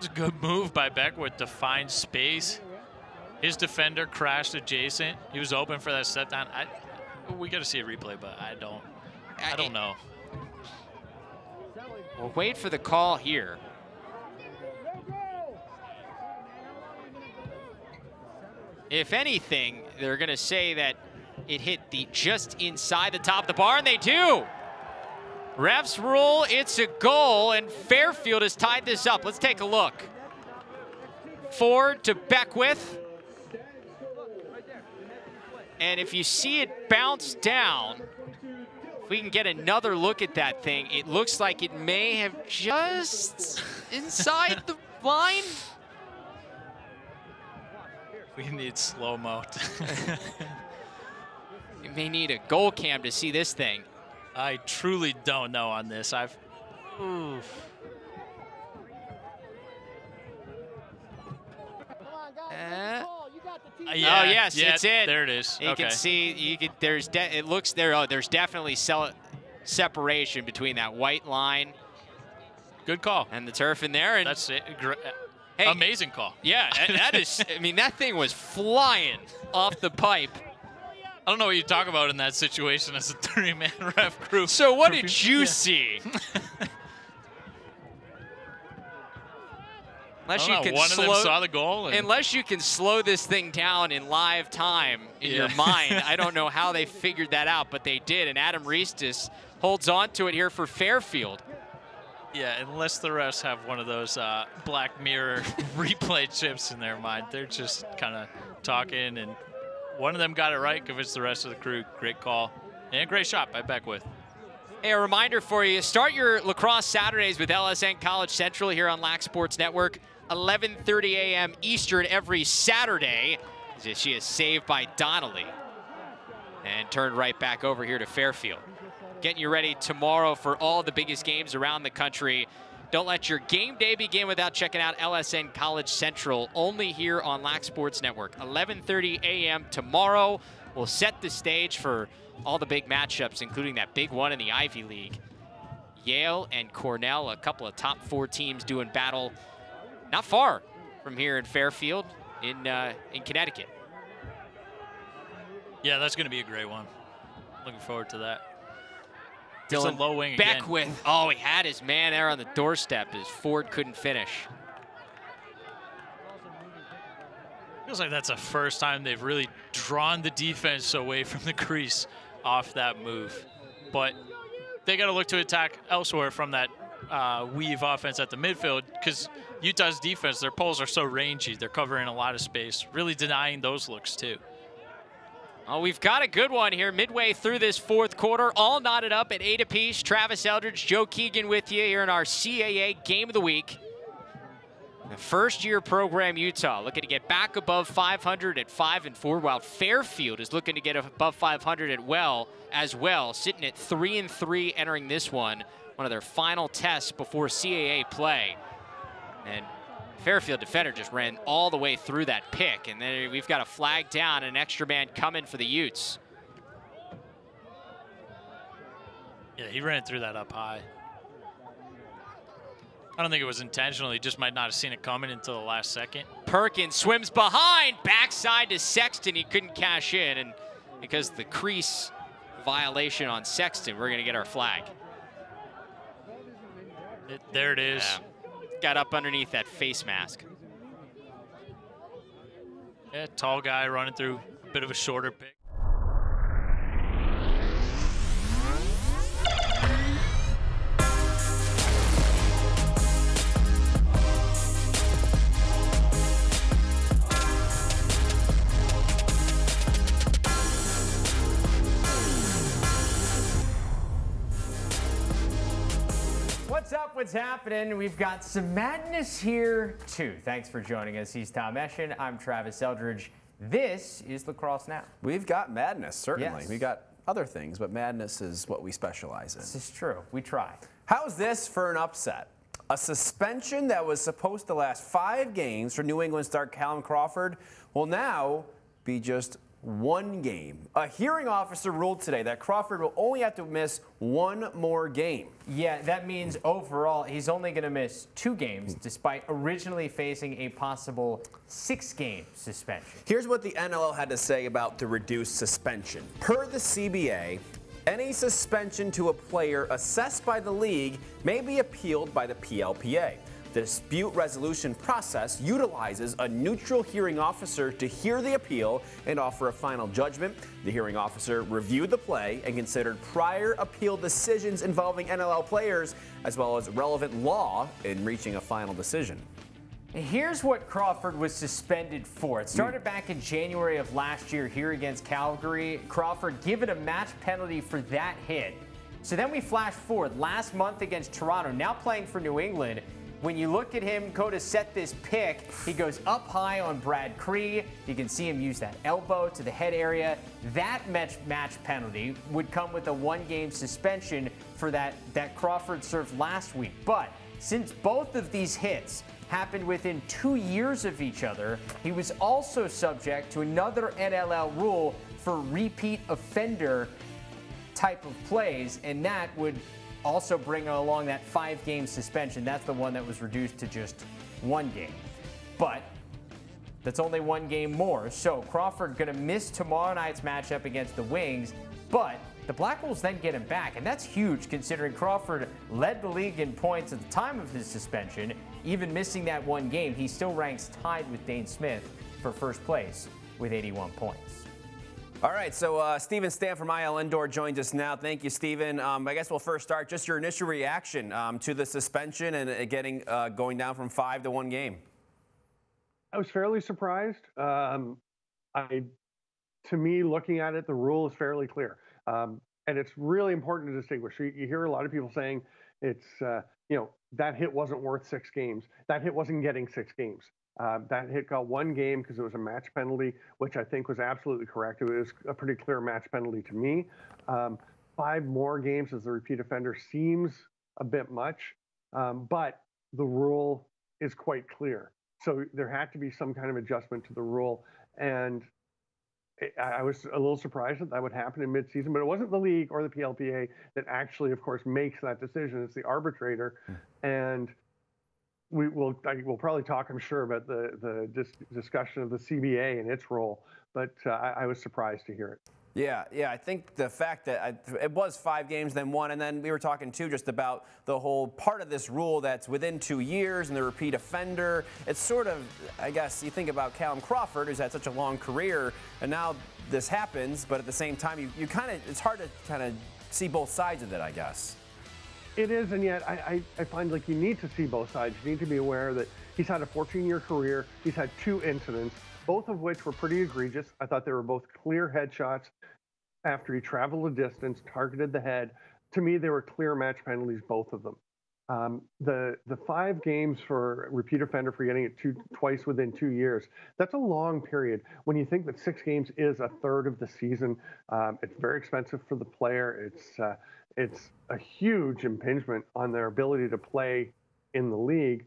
It's a good move by Beckwith to find space. His defender crashed adjacent. He was open for that step down. We got to see a replay, but I don't know. We'll wait for the call here. If anything, they're going to say that it hit just inside the top of the bar, and they do. Refs rule it's a goal, and Fairfield has tied this up. Let's take a look. Ford to Beckwith. And if you see it bounce down, if we can get another look at that thing, it looks like it may have just inside the line. We need slow-mo. You may need a goal cam to see this thing. I truly don't know on this. Oof. Yeah, oh yes, yeah, it's in. There it is. You can see. There's it looks there. Oh, there's definitely separation between that white line. Good call. And the turf in there. And that's it. Hey, amazing call. Yeah, that is. I mean, that thing was flying off the pipe. I don't know what you talk about in that situation as a 3-man ref crew. So what did you see? Unless you can one of them saw the goal. Unless you can slow this thing down in live time in your mind, I don't know how they figured that out, but they did. And Adam Reestis holds on to it here for Fairfield. Yeah, unless the refs have one of those Black Mirror replay chips in their mind, they're just kind of talking, and one of them got it right, convinced the rest of the crew. Great call and a great shot by Beckwith. Hey, a reminder for you, start your lacrosse Saturdays with LSN College Central here on Lac Sports Network. 11:30 a.m. Eastern every Saturday. She is saved by Donnelly and turned right back over here to Fairfield. Getting you ready tomorrow for all the biggest games around the country. Don't let your game day begin without checking out LSN College Central, only here on Lac Sports Network. 11:30 a.m. tomorrow. We'll set the stage for all the big matchups, including that big one in the Ivy League. Yale and Cornell, a couple of top 4 teams doing battle not far from here in Fairfield in Connecticut. Yeah, that's going to be a great one. Looking forward to that. Dylan it's a low wing Beckwith. again. Oh, he had his man there on the doorstep as Ford couldn't finish. Feels like that's the first time they've really drawn the defense away from the crease off that move. But they got to look to attack elsewhere from that weave offense at the midfield, because Utah's defense, their poles are so rangy. They're covering a lot of space, really denying those looks too. Oh, we've got a good one here midway through this 4th quarter, all knotted up at 8 apiece. Travis Eldridge, Joe Keegan with you here in our CAA Game of the Week. The first-year program Utah looking to get back above 500 at 5-4, while Fairfield is looking to get above 500 as well, sitting at 3-3 entering this one of their final tests before CAA play. And Fairfield defender just ran all the way through that pick, and then we've got a flag down, an extra man coming for the Utes. Yeah, he ran through that up high. I don't think it was intentional. He just might not have seen it coming until the last second. Perkins swims behind, backside to Sexton. He couldn't cash in, and because of the crease violation on Sexton, we're going to get our flag. There it is. Yeah. Got up underneath that face mask. Yeah, tall guy running through a bit of a shorter pick. What's up? What's happening? We've got some madness here, too. Thanks for joining us. He's Tom Eschen. I'm Travis Eldridge. This is Lacrosse Now. We've got madness, certainly. Yes. We got other things, but madness is what we specialize in. This is true. We try. How's this for an upset? A suspension that was supposed to last 5 games for New England star Colin Crawford will now be just 1 game. A hearing officer ruled today that Crawford will only have to miss 1 more game. Yeah, that means overall he's only going to miss 2 games, despite originally facing a possible 6-game suspension. Here's what the NLL had to say about the reduced suspension. Per the CBA, any suspension to a player assessed by the league may be appealed by the PLPA. The dispute resolution process utilizes a neutral hearing officer to hear the appeal and offer a final judgment. The hearing officer reviewed the play and considered prior appeal decisions involving NLL players, as well as relevant law in reaching a final decision. Here's what Crawford was suspended for. It started back in January of last year here against Calgary. Crawford given a match penalty for that hit. So then we flash forward last month against Toronto, now playing for New England. When you look at him go to set this pick, he goes up high on Brad Cree. You can see him use that elbow to the head area. That match penalty would come with a 1-game suspension for that Crawford served last week. But since both of these hits happened within 2 years of each other, he was also subject to another NLL rule for repeat offender type of plays, and that would also bring along that 5-game suspension. That's the one that was reduced to just 1 game. But that's only 1 game more. So Crawford going to miss tomorrow night's matchup against the Wings, but the Black Wolves then get him back, and that's huge considering Crawford led the league in points at the time of his suspension. Even missing that 1 game, he still ranks tied with Dane Smith for first place with 81 points. All right, so Steven Stam from IL Indoor joins us now. Thank you, Steven. I guess we'll first start just your initial reaction to the suspension and going down from 5 to 1 game. I was fairly surprised. To me, looking at it, the rule is fairly clear, and it's really important to distinguish. You hear a lot of people saying it's that hit wasn't worth 6 games. That hit wasn't getting 6 games. That hit got 1 game because it was a match penalty, which I think was absolutely correct. It was a pretty clear match penalty to me. 5 more games as a repeat offender seems a bit much, but the rule is quite clear. So there had to be some kind of adjustment to the rule, and I was a little surprised that would happen in midseason, but it wasn't the league or the PLPA that actually, of course, makes that decision. It's the arbitrator, and we'll probably talk, I'm sure, about the discussion of the CBA and its role, but I was surprised to hear it. Yeah, I think the fact that it was 5 games, then 1, and then we were talking too just about the whole part of this rule that's within 2 years and the repeat offender. It's sort of, I guess, you think about Colin Crawford, who's had such a long career, and now this happens, but at the same time, you kind of, it's hard to kind of see both sides of it, I guess. It is, and yet I find like you need to see both sides. You need to be aware that he's had a 14-year career. He's had 2 incidents, both of which were pretty egregious. I thought they were both clear headshots after he traveled a distance, targeted the head. To me, they were clear match penalties, both of them. The 5 games for repeat offender for getting it twice within 2 years, that's a long period. When you think that 6 games is a third of the season, it's very expensive for the player. It's a huge impingement on their ability to play in the league,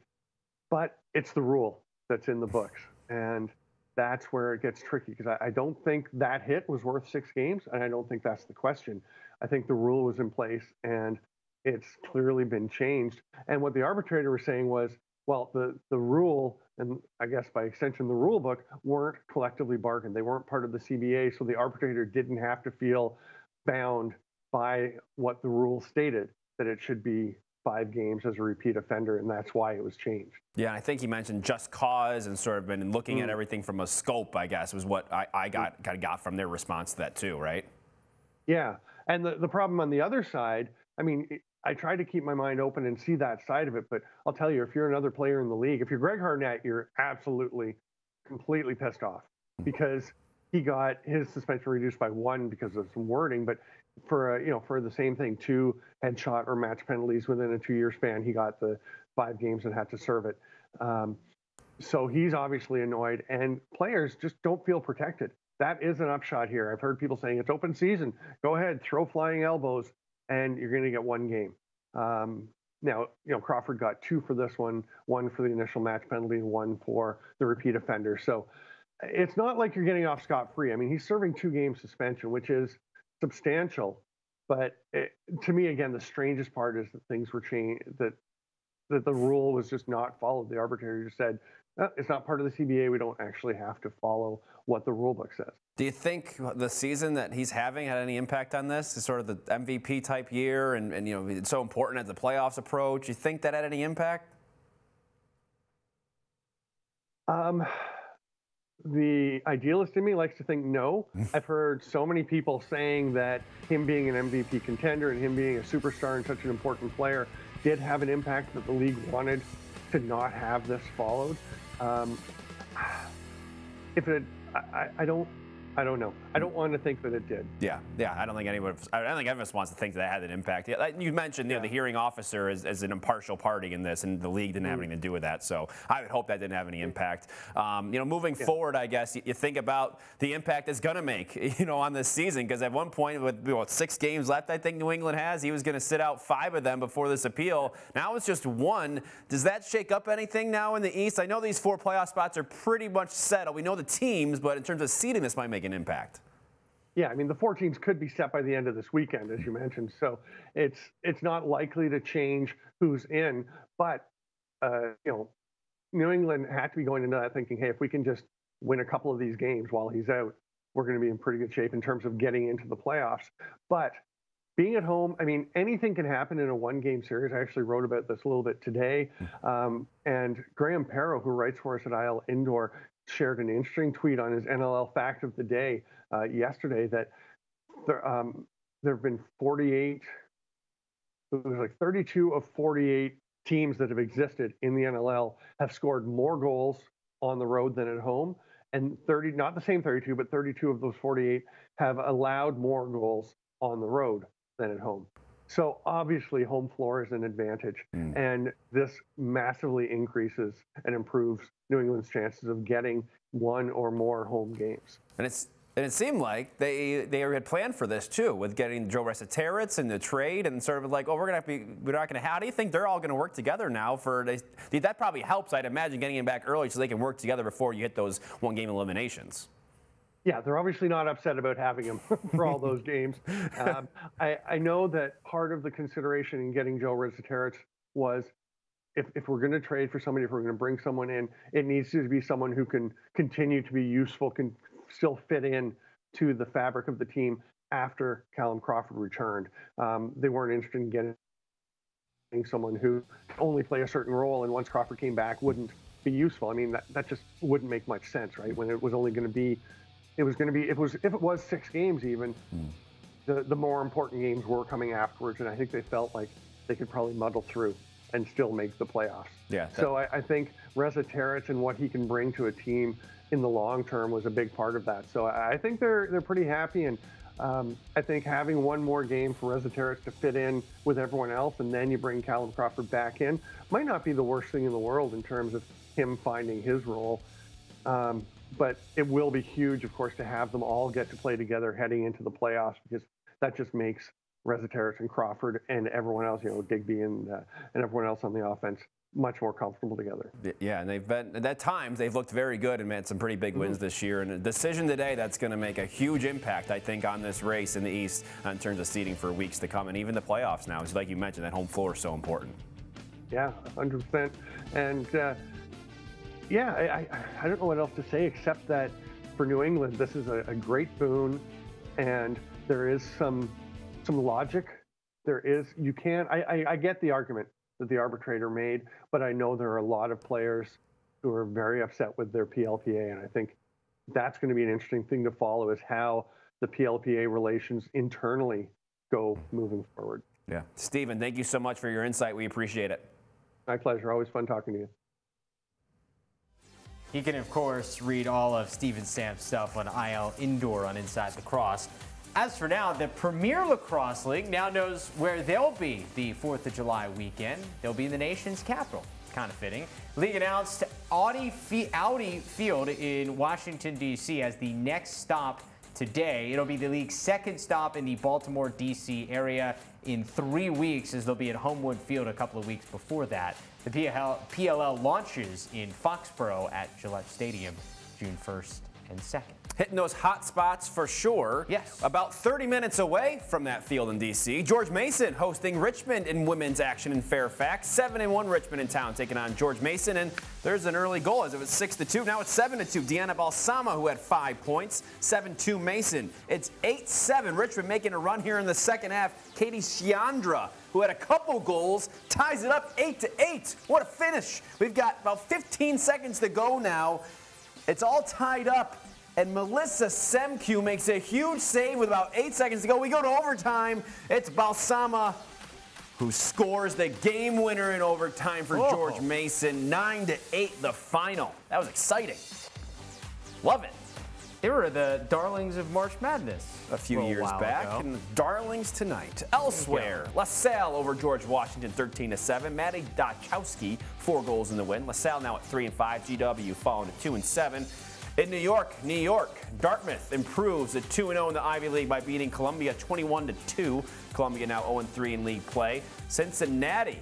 but it's the rule that's in the books. And that's where it gets tricky, because I don't think that hit was worth 6 games, and I don't think that's the question. I think the rule was in place, and it's clearly been changed. And what the arbitrator was saying was, well, the rule, and I guess by extension the rule book, weren't collectively bargained. They weren't part of the CBA, so the arbitrator didn't have to feel bound by what the rule stated, that it should be 5 games as a repeat offender, and that's why it was changed. Yeah, I think he mentioned just cause and sort of been looking at everything from a scope, I guess, was what I got from their response to that too, right? Yeah, and the problem on the other side, I mean, I try to keep my mind open and see that side of it, but I'll tell you, if you're another player in the league, if you're Greg Harnett, you're absolutely, completely pissed off, because he got his suspension reduced by 1 because of some wording, but for for the same thing, 2 headshot or match penalties within a 2-year span, he got the 5 games and had to serve it. So he's obviously annoyed, and players just don't feel protected. That is an upshot here. I've heard people saying it's open season. Go ahead, throw flying elbows, and you're going to get 1 game. Now, Crawford got 2 for this one, 1 for the initial match penalty, and 1 for the repeat offender. So it's not like you're getting off scot-free. I mean, he's serving 2-game suspension, which is substantial. But to me, again, the strangest part is that things were changed, that the rule was just not followed. The arbitrator just said, it's not part of the CBA. We don't actually have to follow what the rule book says. Do you think the season that he's having had any impact on this? It's sort of the MVP type year, and you know, it's so important as the playoffs approach. You think that had any impact? The idealist in me likes to think no. I've heard so many people saying that him being an MVP contender and him being a superstar and such an important player did have an impact, that the league wanted to not have this followed. I don't know. I don't want to think that it did. Yeah. I don't think any of us wants to think that had an impact. Like you mentioned, you know, the hearing officer is an impartial party in this, and the league didn't have anything to do with that. So I would hope that didn't have any impact. You know, moving forward, I guess you think about the impact it's going to make, you know, on this season, because at one point with 6 games left, I think New England has, he was going to sit out 5 of them before this appeal. Now it's just 1. Does that shake up anything now in the East? I know these 4 playoff spots are pretty much settled. We know the teams, but in terms of seeding, this might make an impact. Yeah, I mean, the 4 teams could be set by the end of this weekend, as you mentioned. So it's not likely to change who's in. But, you know, New England had to be going into that thinking, hey, if we can just win a couple of these games while he's out, we're going to be in pretty good shape in terms of getting into the playoffs. But being at home, I mean, anything can happen in a 1-game series. I actually wrote about this a little bit today. And Graham Perrow, who writes for us at IL Indoor, shared an interesting tweet on his NLL Fact of the Day yesterday that there have been 48, there's like 32 of 48 teams that have existed in the NLL have scored more goals on the road than at home. And 30, not the same 32, but 32 of those 48 have allowed more goals on the road than at home. So obviously home floor is an advantage, and this massively increases and improves New England's chances of getting 1 or more home games. And it seemed like they had planned for this too, with getting Joe Resetaritz and the trade, and sort of like, oh, we're not going to. How do you think they're all going to work together now? That probably helps, I'd imagine, getting him back early so they can work together before you hit those 1-game eliminations. Yeah, they're obviously not upset about having him for all those games. I know that part of the consideration in getting Joe Resetaritz was, if we're going to trade for somebody, if we're going to bring someone in, it needs to be someone who can continue to be useful, can still fit in to the fabric of the team after Colin Crawford returned. They weren't interested in getting someone who only play a certain role, and once Crawford came back wouldn't be useful. I mean, that just wouldn't make much sense, right? When it was only going to be, if it was 6 games even, the more important games were coming afterwards, and I think they felt like they could probably muddle through and still make the playoffs. Yeah. So I think Resetaritz and what he can bring to a team in the long term was a big part of that. So I think they're pretty happy, and I think having 1 more game for Resetaritz to fit in with everyone else, and then you bring Colin Crawford back in, might not be the worst thing in the world in terms of him finding his role. But it will be huge, of course, to have them all get to play together heading into the playoffs, because that just makes Resetaritz and Crawford and everyone else, you know, Digby and everyone else on the offense, much more comfortable together. Yeah, and they've been, at times, they've looked very good and made some pretty big wins this year. And a decision today that's going to make a huge impact, I think, on this race in the East in terms of seeding for weeks to come, and even the playoffs now. It's like you mentioned, that home floor is so important. Yeah, 100%. And yeah, I don't know what else to say except that for New England, this is a great boon, and there is some logic. There is, you can't, I get the argument that the arbitrator made, but I know there are a lot of players who are very upset with their PLPA, and I think that's going to be an interesting thing to follow, is how the PLPA relations internally go moving forward. Yeah. Stephen, thank you so much for your insight. We appreciate it. My pleasure. Always fun talking to you. You can, of course, read all of Stephen Stamp's stuff on IL Indoor on Inside Lacrosse. As for now, the Premier Lacrosse League now knows where they'll be the 4th of July weekend. They'll be in the nation's capital. Kind of fitting. League announced Audi Field in Washington, D.C. as the next stop today. It'll be the league's 2nd stop in the Baltimore, D.C. area in 3 weeks, as they'll be at Homewood Field a couple of weeks before that. The PLL launches in Foxborough at Gillette Stadium June 1st and 2nd. Hitting those hot spots for sure. Yes. About 30 minutes away from that field in D.C., George Mason hosting Richmond in women's action in Fairfax. 7-1 Richmond in town taking on George Mason, and there's an early goal as it was 6-2. Now it's 7-2. Deanna Balsama, who had 5 points. 7-2 Mason. It's 8-7 Richmond making a run here in the second half. Katie Chiandra, who had a couple goals, ties it up 8-8. What a finish. We've got about 15 seconds to go now. It's all tied up. And Melissa Semku makes a huge save with about 8 seconds to go. We go to overtime. It's Balsama who scores the game winner in overtime for George Mason. 9-8 the final. That was exciting. Love it. They were the darlings of March Madness A few years back. ago. And darlings tonight. Elsewhere, LaSalle over George Washington 13-7. Maddie Dachowski, 4 goals in the win. LaSalle now at 3-5. GW falling to 2-7. In New York, Dartmouth improves to 2-0 in the Ivy League by beating Columbia 21-2. Columbia now 0-3 in league play. Cincinnati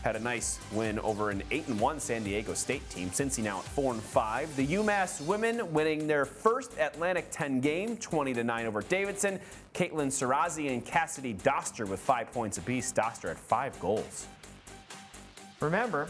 had a nice win over an 8-1 San Diego State team. Cincy now at 4-5. The UMass women winning their first Atlantic 10 game, 20-9 over Davidson. Caitlin Sarazi and Cassidy Doster with 5 points apiece. Doster had 5 goals. Remember,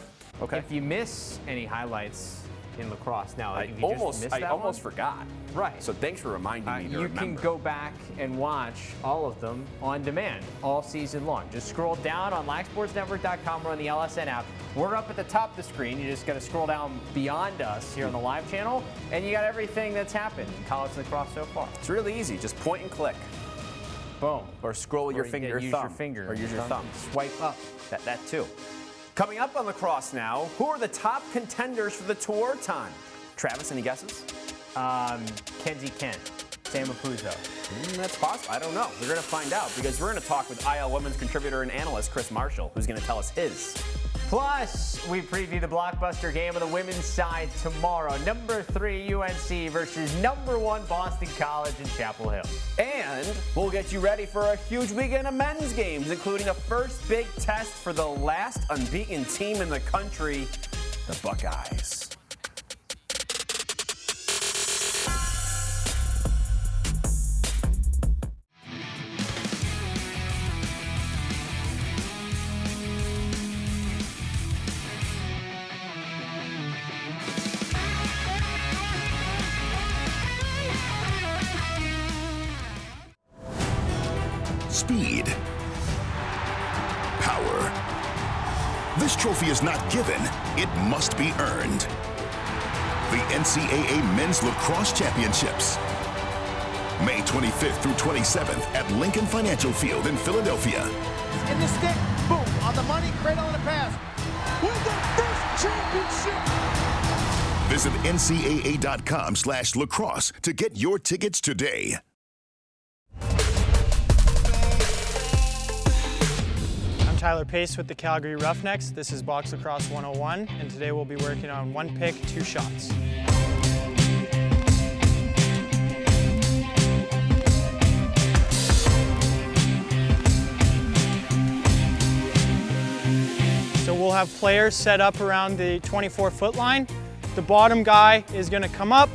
if you miss any highlights in lacrosse now, I almost forgot. Right. So thanks for reminding me to you remember. can go back and watch all of them on demand all season long. Just scroll down on LacSportsNetwork.com or on the LSN app. We're up at the top of the screen. You just got to scroll down beyond us here on the live channel, and you got everything that's happened in college lacrosse so far. It's really easy. Just point and click. Boom. Or scroll with your finger or use thumb. your finger. Or use your thumb. Swipe up. That too. Coming up on lacrosse now, who are the top contenders for the tour time? Travis, any guesses? Kenzie Kent, Sam Apuzzo. That's possible. I don't know. We're going to find out because we're going to talk with IL Women's contributor and analyst Chris Marshall, who's going to tell us his. Plus, we preview the blockbuster game of the women's side tomorrow. Number 3 UNC versus number 1 Boston College in Chapel Hill. And we'll get you ready for a huge weekend of men's games, including a first big test for the last unbeaten team in the country, the Buckeyes. Speed. Power. This trophy is not given, it must be earned. The NCAA Men's Lacrosse Championships. May 25th through 27th at Lincoln Financial Field in Philadelphia. In the stick, boom, on the money, cradle and a pass. Win the first championship! Visit ncaa.com/lacrosse to get your tickets today. Tyler Pace with the Calgary Roughnecks. This is Box Lacrosse 101, and today we'll be working on 1 pick, 2 shots. So we'll have players set up around the 24-foot line. The bottom guy is going to come up,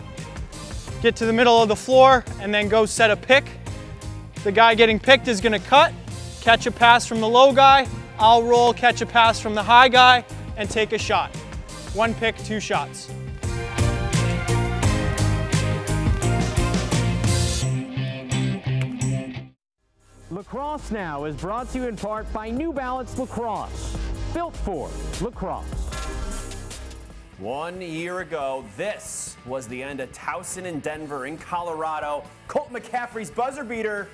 get to the middle of the floor, and then go set a pick. The guy getting picked is going to cut, catch a pass from the low guy, I'll roll, catch a pass from the high guy, and take a shot. 1 pick, 2 shots. Lacrosse Now is brought to you in part by New Balance Lacrosse. Built for lacrosse. 1 year ago, this was the end of Towson in Denver in Colorado. Colt McCaffrey's buzzer beater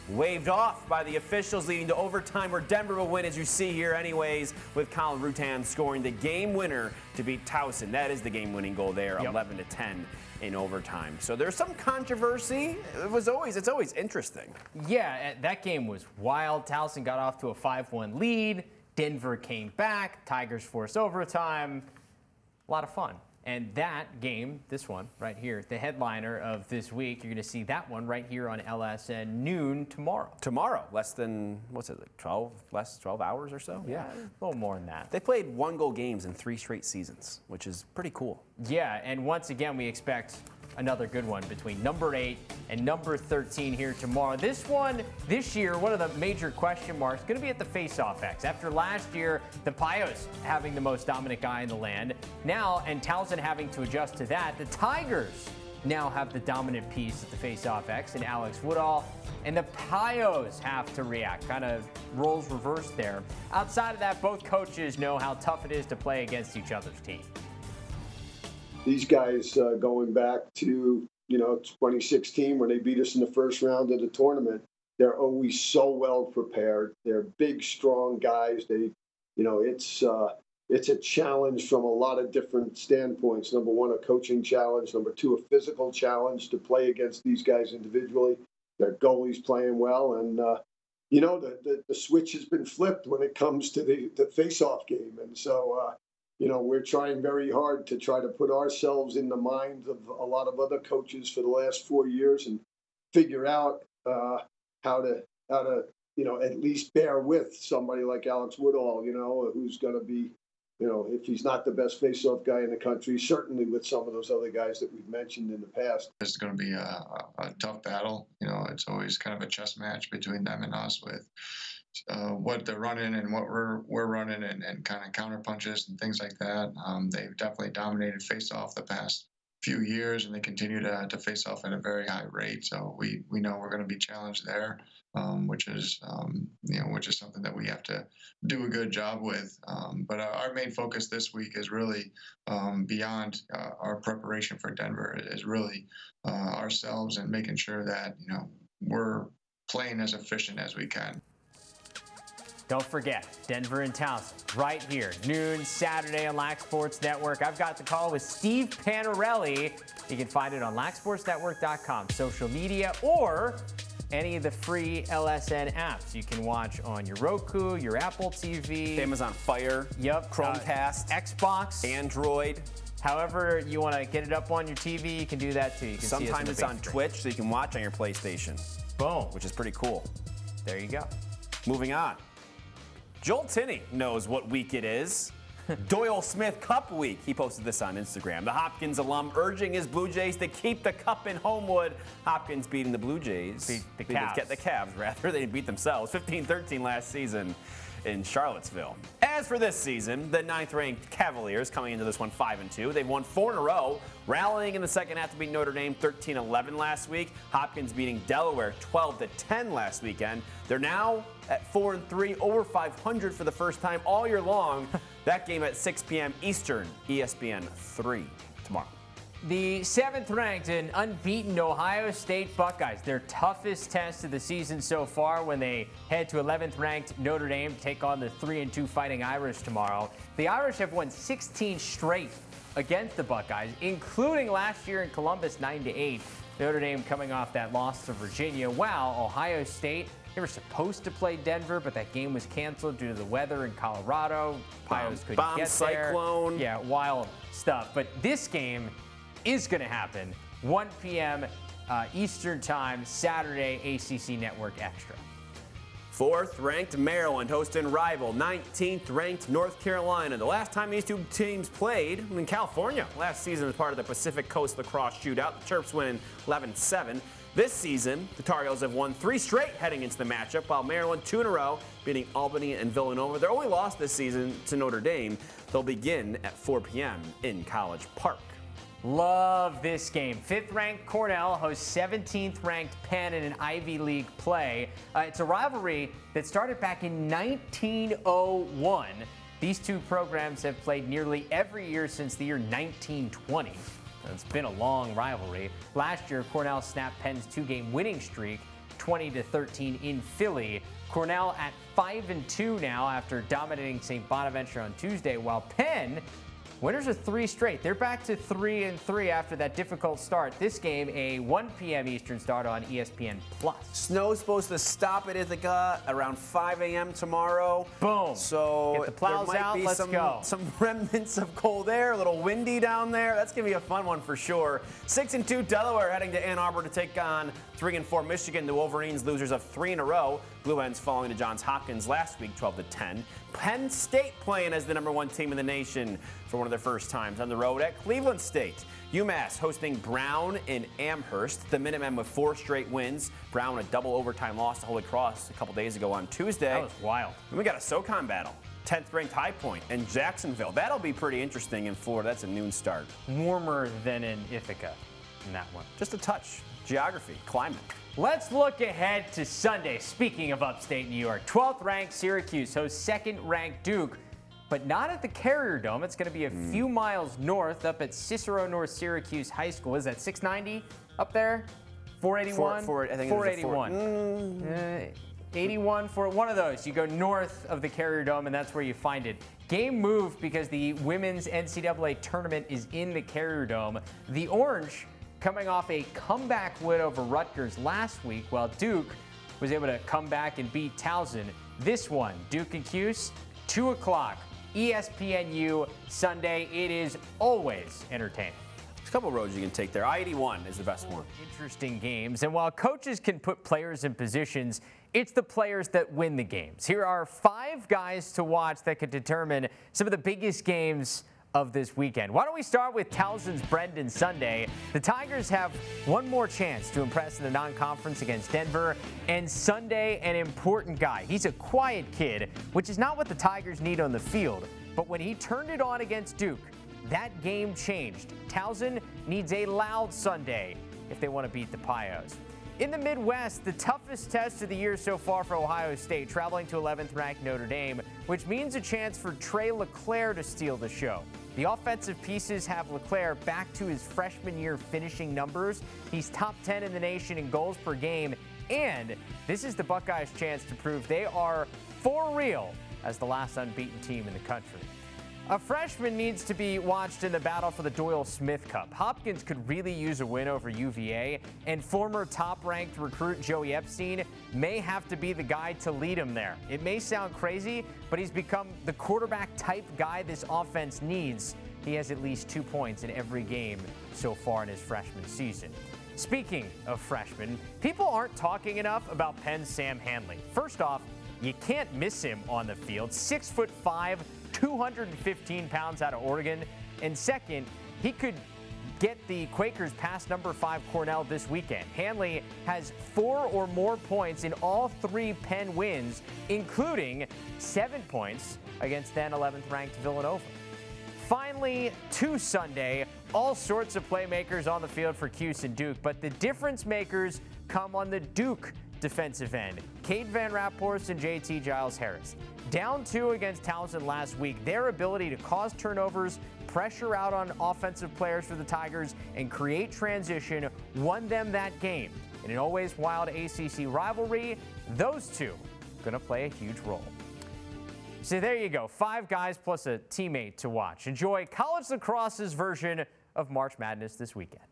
waved off by the officials, leading to overtime where Denver will win, as you see here anyways, with Colin Rutan scoring the game winner to beat Towson. That is the game-winning goal there, 11-10 in overtime. So there's some controversy. It's always interesting. Yeah, that game was wild. Towson got off to a 5-1 lead. Denver came back. Tigers forced overtime. A lot of fun. And that game, this one right here, the headliner of this week, you're going to see that one right here on LSN noon tomorrow. Tomorrow, less than, what's it, 12 hours or so? Yeah, a little more than that. They played 1-goal games in 3 straight seasons, which is pretty cool. Yeah, and once again, we expect another good one between number 8 and number 13 here tomorrow. This one, this year, one of the major question marks, going to be at the face-off X. After last year, the Pios having the most dominant guy in the land. Now, and Towson having to adjust to that, the Tigers now have the dominant piece at the face-off X and Alex Woodall. And the Pios have to react. Kind of roles reversed there. Outside of that, both coaches know how tough it is to play against each other's team. These guys going back to, 2016 when they beat us in the first round of the tournament, they're always so well prepared. They're big, strong guys. They, it's a challenge from a lot of different standpoints. Number one, a coaching challenge. Number two, a physical challenge to play against these guys individually. Their goalie's playing well, and the switch has been flipped when it comes to the face-off game, and so we're trying very hard to try to put ourselves in the minds of a lot of other coaches for the last 4 years and figure out how to at least bear with somebody like Alex Woodall, who's going to be, if he's not the best face-off guy in the country, certainly with some of those other guys that we've mentioned in the past. It's going to be a tough battle. It's always kind of a chess match between them and us with what they're running and what we're running and kind of counter punches and things like that. They've definitely dominated face-off the past few years, and they continue to face off at a very high rate. So we know we're going to be challenged there, which is something that we have to do a good job with. But our main focus this week is really beyond our preparation for Denver is really ourselves and making sure that we're playing as efficient as we can. Don't forget, Denver and Towson, right here, noon Saturday on Lac Sports Network. I've got the call with Steve Panarelli. You can find it on LacSportsNetwork.com, social media, or any of the free LSN apps. You can watch on your Roku, your Apple TV. Amazon Fire. Yep. Chromecast. Xbox. Android. However you want to get it up on your TV, you can do that too. You can Sometimes it's on Twitch, so you can watch on your PlayStation. Boom. Which is pretty cool. There you go. Moving on. Joel Tinney knows what week it is. Doyle Smith Cup Week. He posted this on Instagram. The Hopkins alum urging his Blue Jays to keep the cup in Homewood. Hopkins beating the Blue Jays. Beat the Cavs. The Cavs, rather. They beat themselves 15-13 last season in Charlottesville. As for this season, the 9th-ranked Cavaliers coming into this one 5-2. They've won 4 in a row, rallying in the second half to beat Notre Dame 13-11 last week. Hopkins beating Delaware 12-10 last weekend. They're now at 4-3, over 500 for the first time all year long. That game at 6 p.m. Eastern, ESPN 3 tomorrow. The 7th-ranked and unbeaten Ohio State Buckeyes, their toughest test of the season so far when they head to 11th-ranked Notre Dame to take on the 3-2 Fighting Irish tomorrow. The Irish have won 16 straight against the Buckeyes, including last year in Columbus 9-8. Notre Dame coming off that loss to Virginia, while Ohio State, they were supposed to play Denver, but that game was canceled due to the weather in Colorado. Pios couldn't get there. Cyclone. Yeah, wild stuff. But this game is going to happen 1 p.m. Eastern Time, Saturday, ACC Network Extra. 4th-ranked Maryland hosting rival 19th-ranked North Carolina. The last time these two teams played in California last season as part of the Pacific Coast Lacrosse Shootout. The Terps winning 11-7. This season, the Tar Heels have won 3 straight heading into the matchup, while Maryland 2 in a row, beating Albany and Villanova. Their only loss this season to Notre Dame. They'll begin at 4 p.m. in College Park. Love this game. 5th-ranked Cornell hosts 17th-ranked Penn in an Ivy League play. It's a rivalry that started back in 1901. These two programs have played nearly every year since the year 1920. It's been a long rivalry. Last year, Cornell snapped Penn's 2-game winning streak, 20-13 in Philly. Cornell at 5-2 now after dominating St. Bonaventure on Tuesday, while Penn, winners of 3 straight. They're back to 3-3 after that difficult start. This game, a 1 p.m. Eastern start on ESPN+. Snow's supposed to stop at Ithaca around 5 a.m. tomorrow. Boom. So get the plows there might out, be let's go. some remnants of cold air, a little windy down there. That's going to be a fun one for sure. 6-2 Delaware heading to Ann Arbor to take on 3-4 Michigan. The Wolverines losers of 3 in a row. Blue Hens falling to Johns Hopkins last week 12-10. Penn State playing as the #1 team in the nation for for one of their first times on the road at Cleveland State. UMass hosting Brown in Amherst. The Minutemen with 4 straight wins. Brown a double overtime loss to Holy Cross a couple days ago on Tuesday. That was wild. And we got a SoCon battle. 10th ranked High Point and Jacksonville. That'll be pretty interesting in Florida. That's a noon start. Warmer than in Ithaca in that one. Just a touch. Geography, climate. Let's look ahead to Sunday. Speaking of upstate New York, 12th ranked Syracuse hosts 2nd ranked Duke, but not at the Carrier Dome. It's going to be a few miles north up at Cicero North Syracuse High School. Is that 690 up there? 481? I think 481. 81 for one of those. You go north of the Carrier Dome, and that's where you find it. Game moved because the women's NCAA tournament is in the Carrier Dome. The Orange coming off a comeback win over Rutgers last week, while Duke was able to come back and beat Towson. This one, Duke and Cuse, 2 o'clock, ESPNU Sunday. It is always entertaining. There's a couple roads you can take there. I-81 is the best one. Interesting games. And while coaches can put players in positions, it's the players that win the games. Here are 5 guys to watch that could determine some of the biggest games of this weekend. Why don't we start with Towson's Brendan Sunday? The Tigers have one more chance to impress in the non-conference against Denver, and Sunday, an important guy. He's a quiet kid, which is not what the Tigers need on the field, but when he turned it on against Duke, that game changed. Towson needs a loud Sunday if they want to beat the Pios. In the Midwest, the toughest test of the year so far for Ohio State, traveling to 11th ranked Notre Dame, which means a chance for Trey LeClaire to steal the show. The offensive pieces have LeClaire back to his freshman year finishing numbers. He's top 10 in the nation in goals per game, and this is the Buckeyes' chance to prove they are for real as the last unbeaten team in the country. A freshman needs to be watched in the battle for the Doyle Smith Cup. Hopkins could really use a win over UVA, and former top-ranked recruit Joey Epstein may have to be the guy to lead him there. It may sound crazy, but he's become the quarterback-type guy this offense needs. He has at least 2 points in every game so far in his freshman season. Speaking of freshmen, people aren't talking enough about Penn's Sam Hanley. First off, you can't miss him on the field. 6'5", 215 pounds out of Oregon. And second, he could get the Quakers past number 5 Cornell this weekend. Hanley has 4 or more points in all 3 Penn wins, including 7 points against then 11th ranked Villanova. Finally, to Sunday, all sorts of playmakers on the field for Cuse and Duke, but the difference makers come on the Duke defensive end. Cade Van Rapphorst and JT Giles-Harris. Down 2 against Towson last week, their ability to cause turnovers, pressure out on offensive players for the Tigers, and create transition won them that game. In an always wild ACC rivalry, those 2 going to play a huge role. So there you go, 5 guys plus a teammate to watch. Enjoy college lacrosse's version of March Madness this weekend.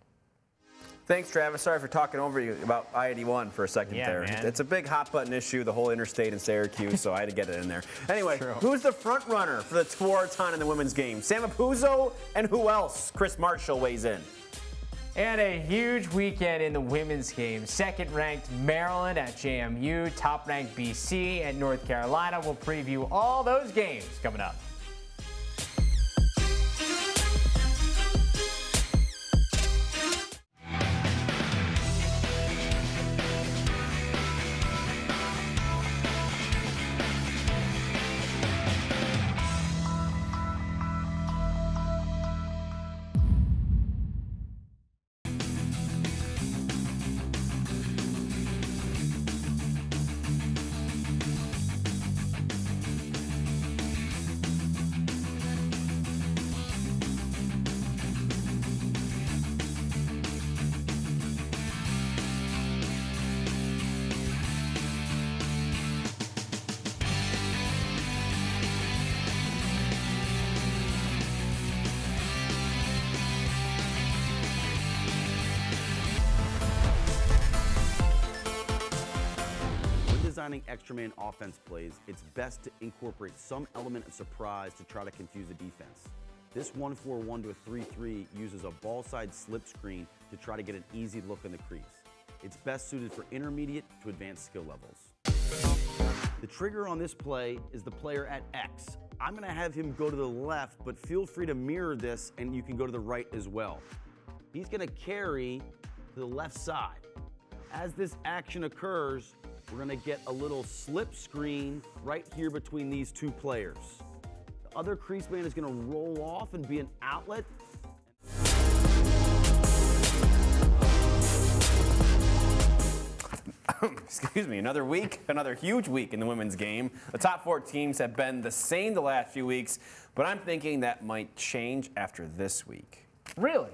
Thanks, Travis. Sorry for talking over you about I-81 for a second there. Man. It's a big hot-button issue, the whole interstate in Syracuse, so I had to get it in there. Anyway, who's the front runner for the Tewaaraton in the women's game? Sam Apuzzo and who else? Chris Marshall weighs in. And a huge weekend in the women's game. 2nd-ranked Maryland at JMU, top-ranked BC and North Carolina. We'll preview all those games coming up. Designing extra man offense plays, it's best to incorporate some element of surprise to try to confuse the defense. This 1-4-1 to a 3-3 uses a ball side slip screen to try to get an easy look in the crease. It's best suited for intermediate to advanced skill levels. The trigger on this play is the player at X, I'm going to have him go to the left, but feel free to mirror this, and you can go to the right as well. He's going to carry to the left side. As this action occurs, we're going to get a little slip screen right here between these two players. The other crease man is going to roll off and be an outlet. Excuse me, another week, another huge week in the women's game. The top 4 teams have been the same the last few weeks, but I'm thinking that might change after this week. Really?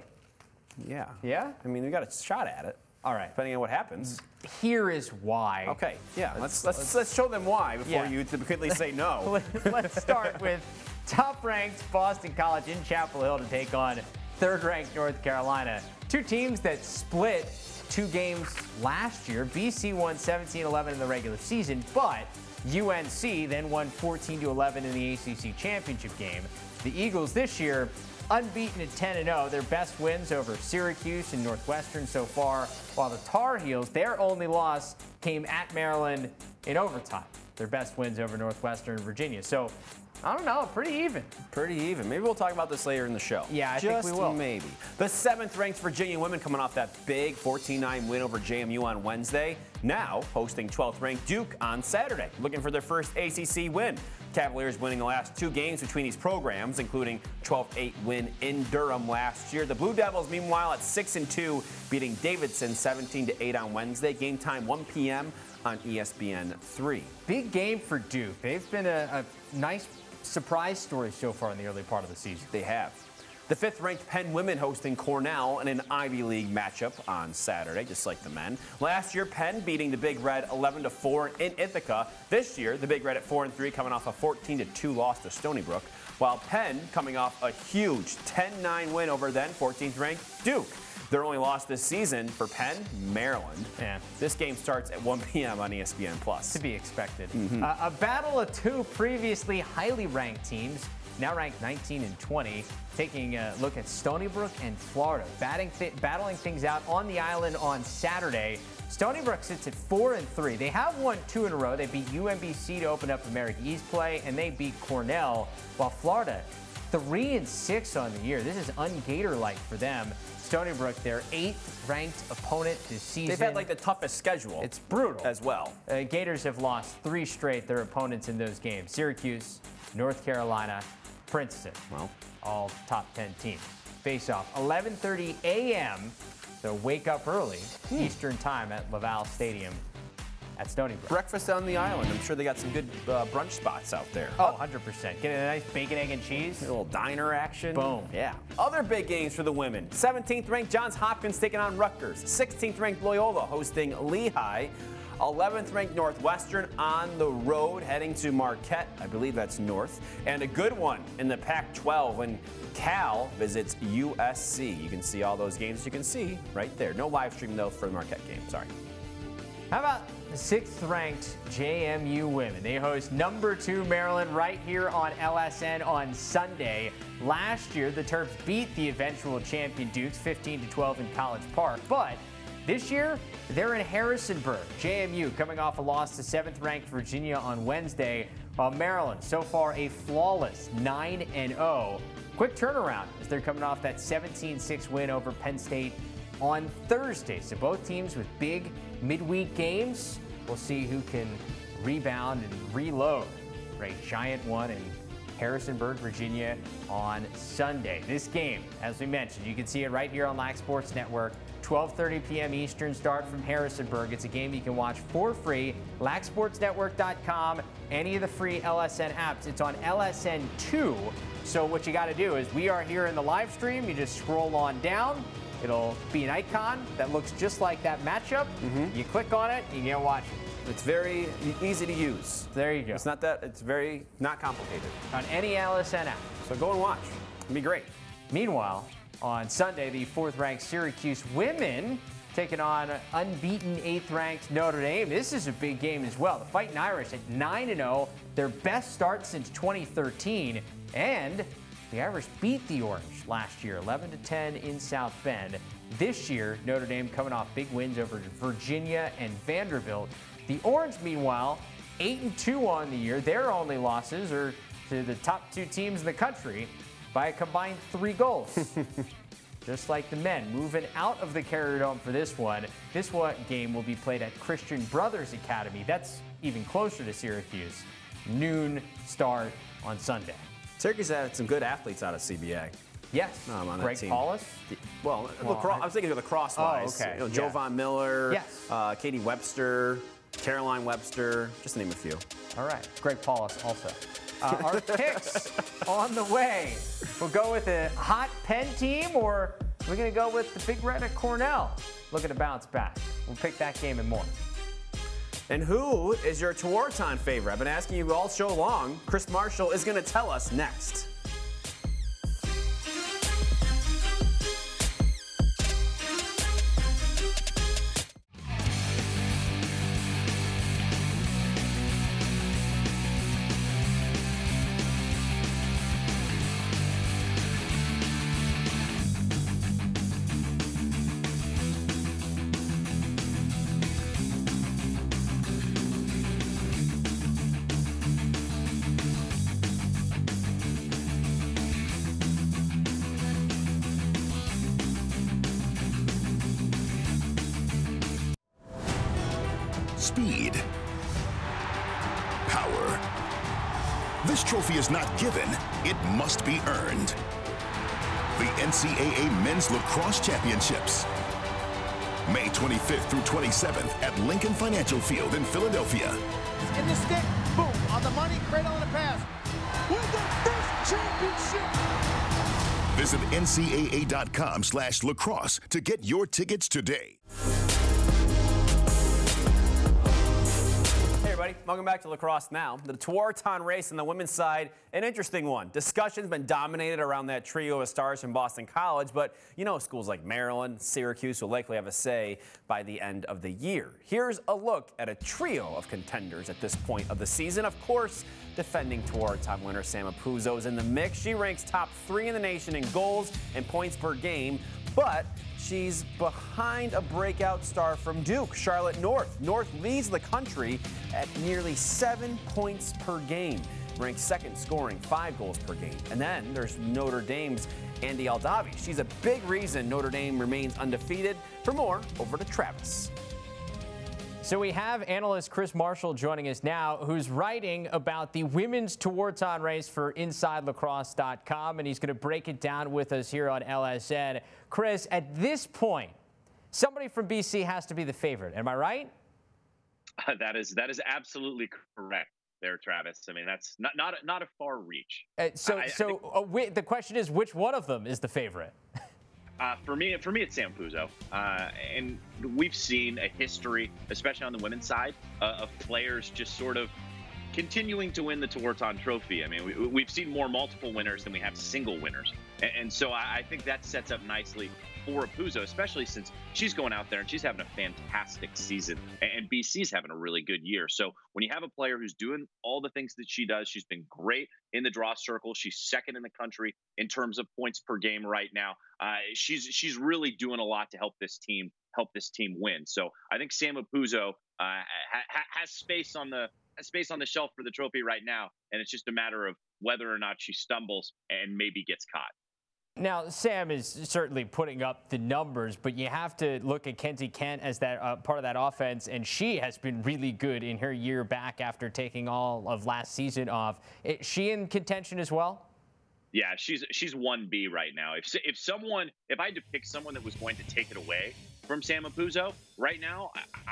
Yeah. Yeah? I mean, we got a shot at it. All right. Depending on what happens. Here is why. Okay. Yeah. Let's show them why before you typically say no. Let's start with top-ranked Boston College in Chapel Hill to take on third-ranked North Carolina. 2 teams that split 2 games last year. BC won 17-11 in the regular season, but UNC then won 14-11 in the ACC championship game. The Eagles this year unbeaten at 10-0. Their best wins over Syracuse and Northwestern so far, while the Tar Heels, their only loss came at Maryland in overtime. Their best wins over Northwestern and Virginia. So, I don't know, pretty even. Pretty even. Maybe we'll talk about this later in the show. Yeah, I think we will. Maybe. The 7th-ranked Virginia women coming off that big 14-9 win over JMU on Wednesday. Now hosting 12th-ranked Duke on Saturday, looking for their first ACC win. Cavaliers winning the last 2 games between these programs, including 12-8 win in Durham last year. The Blue Devils, meanwhile, at 6-2, beating Davidson 17-8 on Wednesday. Game time 1 p.m. on ESPN3. Big game for Duke. They've been a nice surprise story so far in the early part of the season. They have. The 5th-ranked Penn women hosting Cornell in an Ivy League matchup on Saturday, just like the men. Last year, Penn beating the Big Red 11-4 in Ithaca. This year, the Big Red at 4-3, coming off a 14-2 loss to Stony Brook, while Penn coming off a huge 10-9 win over then 14th-ranked Duke. Their only loss this season for Penn, Maryland. Yeah. This game starts at 1 p.m. on ESPN+. To be expected. A battle of 2 previously highly ranked teams, now ranked 19 and 20, taking a look at Stony Brook and Florida, battling things out on the island on Saturday. Stony Brook sits at 4-3. They have won 2 in a row. They beat UMBC to open up American East play, and they beat Cornell, while Florida 3-6 on the year. This is un-Gator-like for them. Stony Brook, their 8th-ranked opponent this season. They've had like the toughest schedule. It's brutal. As well. Gators have lost 3 straight, their opponents in those games. Syracuse, North Carolina, Princeton. Well, all top 10 teams. Face off 11:30 a.m. So wake up early, Eastern time at Laval Stadium at Stony Brook. Breakfast on the island. I'm sure they got some good brunch spots out there. Oh, 100%. Get a nice bacon, egg, and cheese. A little diner action. Boom. Yeah. Other big games for the women. 17th-ranked Johns Hopkins taking on Rutgers. 16th-ranked Loyola hosting Lehigh. 11th-ranked Northwestern on the road heading to Marquette. I believe that's north. And a good one in the Pac-12 when Cal visits USC. You can see all those games you can see right there. No live stream, though, for the Marquette game. Sorry. How about the 6th-ranked JMU women? They host number 2 Maryland right here on LSN on Sunday. Last year, the Terps beat the eventual champion Dukes 15-12 in College Park, but this year, they're in Harrisonburg. JMU coming off a loss to 7th-ranked Virginia on Wednesday, while Maryland so far a flawless 9-0. Quick turnaround as they're coming off that 17-6 win over Penn State on Thursday. So both teams with big midweek games. We'll see who can rebound and reload for a giant one in Harrisonburg, Virginia on Sunday. This game, as we mentioned, you can see it right here on Lac Sports Network. 12:30 p.m. Eastern start from Harrisonburg. It's a game you can watch for free. LacSportsNetwork.com, any of the free LSN apps. It's on LSN2. So what you got to do is we are here in the live stream. You just scroll on down. It'll be an icon that looks just like that matchup. You click on it, you can watch it. It's very easy to use. There you go. It's very not complicated. On any LSN app. So go and watch. It'll be great. Meanwhile, on Sunday, the 4th-ranked Syracuse women taking on unbeaten 8th-ranked Notre Dame. This is a big game as well. The Fighting Irish at 9-0, their best start since 2013, and the Irish beat the Orange last year, 11-10 in South Bend. This year, Notre Dame coming off big wins over Virginia and Vanderbilt. The Orange, meanwhile, 8-2 on the year. Their only losses are to the top 2 teams in the country by a combined 3 goals. Just like the men, moving out of the Carrier Dome for this one. This game will be played at Christian Brothers Academy. That's even closer to Syracuse. Noon start on Sunday. Syracuse had some good athletes out of CBA. Yes. On Greg that team. Paulus? Well, lacrosse, I was thinking of lacrosse-wise. Oh, okay. Joe Von Miller, yes. Katie Webster, Caroline Webster, just to name a few. All right. Greg Paulus also. Our picks on the way. We'll go with a hot Penn team, or we're going to go with the Big Red at Cornell. Looking to bounce back. We'll pick that game and more. And who is your Towson favorite? I've been asking you all show long. Chris Marshall is going to tell us next. Speed. Power. This trophy is not given, it must be earned. The NCAA Men's Lacrosse Championships. May 25th through 27th at Lincoln Financial Field in Philadelphia. In the stick, boom, on the money, cradle and a pass. Win the first championship! Visit ncaa.com/lacrosse to get your tickets today. Hey everybody, welcome back to Lacrosse Now. The Towson race on the women's side, an interesting one. Discussion's been dominated around that trio of stars from Boston College, but you know schools like Maryland, Syracuse will likely have a say by the end of the year. Here's a look at a trio of contenders at this point of the season. Of course, defending Towson winner Sam Apuzzo is in the mix. She ranks top 3 in the nation in goals and points per game, but she's behind a breakout star from Duke, Charlotte North. North leads the country at nearly 7 points per game, ranked second scoring 5 goals per game. And then there's Notre Dame's Andy Aldavi. She's a big reason Notre Dame remains undefeated. For more, over to Travis. So we have analyst Chris Marshall joining us now, who's writing about the women's Towson race for InsideLacrosse.com, and he's going to break it down with us here on LSN. Chris, at this point, somebody from BC has to be the favorite. Am I right? That is absolutely correct there, Travis. I mean, that's not a far reach. The question is, which one of them is the favorite? For me, it's Sam Apuzzo. And we've seen a history, especially on the women's side, of players just sort of continuing to win the Towson Trophy. I mean, we've seen more multiple winners than we have single winners. And so I think that sets up nicely for Apuzzo, especially since she's going out there and she's having a fantastic season. And BC's having a really good year. So when you have a player who's doing all the things that she does, she's been great in the draw circle. She's second in the country in terms of points per game right now. She's really doing a lot to help this team win. So I think Sam Apuzzo has space on the shelf for the trophy right now, and it's just a matter of whether or not she stumbles and maybe gets caught. Now, Sam is certainly putting up the numbers, but you have to look at Kenzie Kent as that part of that offense, and she has been really good in her year back after taking all of last season off. Is she in contention as well? Yeah, she's 1B right now. If I had to pick someone that was going to take it away from Sam Apuzzo right now,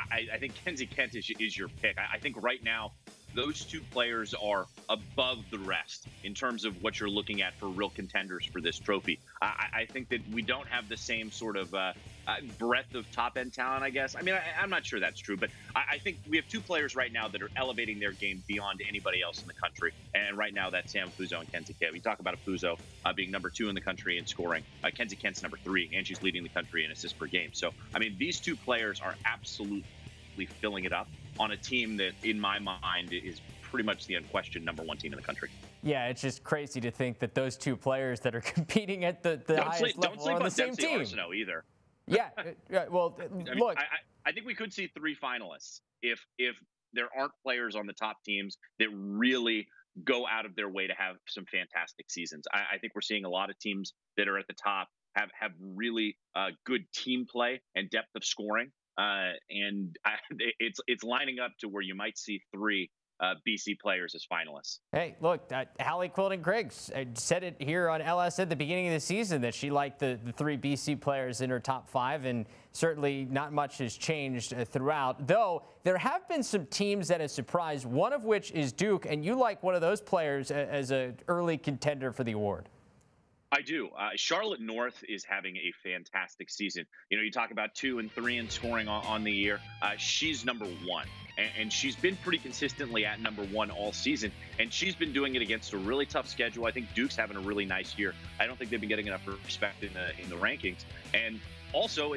I think Kenzie Kent is your pick. I think right now those two players are above the rest in terms of what you're looking at for real contenders for this trophy. I think that we don't have the same sort of breadth of top-end talent, I guess. I mean, I'm not sure that's true, but I think we have two players right now that are elevating their game beyond anybody else in the country, and right now that's Sam Apuzzo and Kenzie Kent. We talk about Apuzzo being number 2 in the country in scoring. Kenzie Kent's number 3, and she's leading the country in assists per game. So, I mean, these two players are absolutely filling it up on a team that, in my mind, is pretty much the unquestioned number 1 team in the country. Yeah, it's just crazy to think that those two players that are competing at the highest level are on the same team. Arsenault either. Yeah, well, look. I think we could see 3 finalists if there aren't players on the top teams that really go out of their way to have some fantastic seasons. I think we're seeing a lot of teams that are at the top have really good team play and depth of scoring. It's lining up to where you might see 3 BC players as finalists. Hey, look, Hallie Quilton-Griggs said it here on LS at the beginning of the season that she liked the 3 BC players in her top 5, and certainly not much has changed throughout. Though there have been some teams that have surprised, one of which is Duke, and you like one of those players as an early contender for the award. I do. Charlotte North is having a fantastic season. You know, you talk about 2 and 3 in scoring on the year. She's number 1, and she's been pretty consistently at number 1 all season. And she's been doing it against a really tough schedule. I think Duke's having a really nice year. I don't think they've been getting enough respect in the rankings. And also,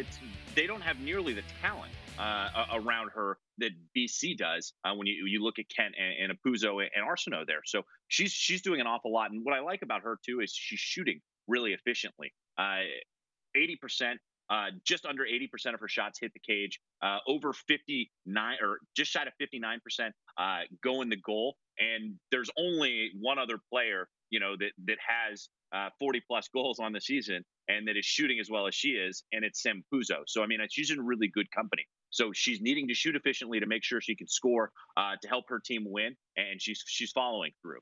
they don't have nearly the talent around her that BC does when you look at Kent and Apuzzo and Arsenault there. So she's doing an awful lot. And what I like about her, too, is she's shooting really efficiently. 80%, just under 80% of her shots hit the cage, over 59 or just shy of 59% go in the goal. And there's only one other player, you know, that has 40-plus goals on the season and that is shooting as well as she is, and it's Sam Apuzzo. So, I mean, she's in really good company. So she's needing to shoot efficiently to make sure she can score to help her team win, and she's following through.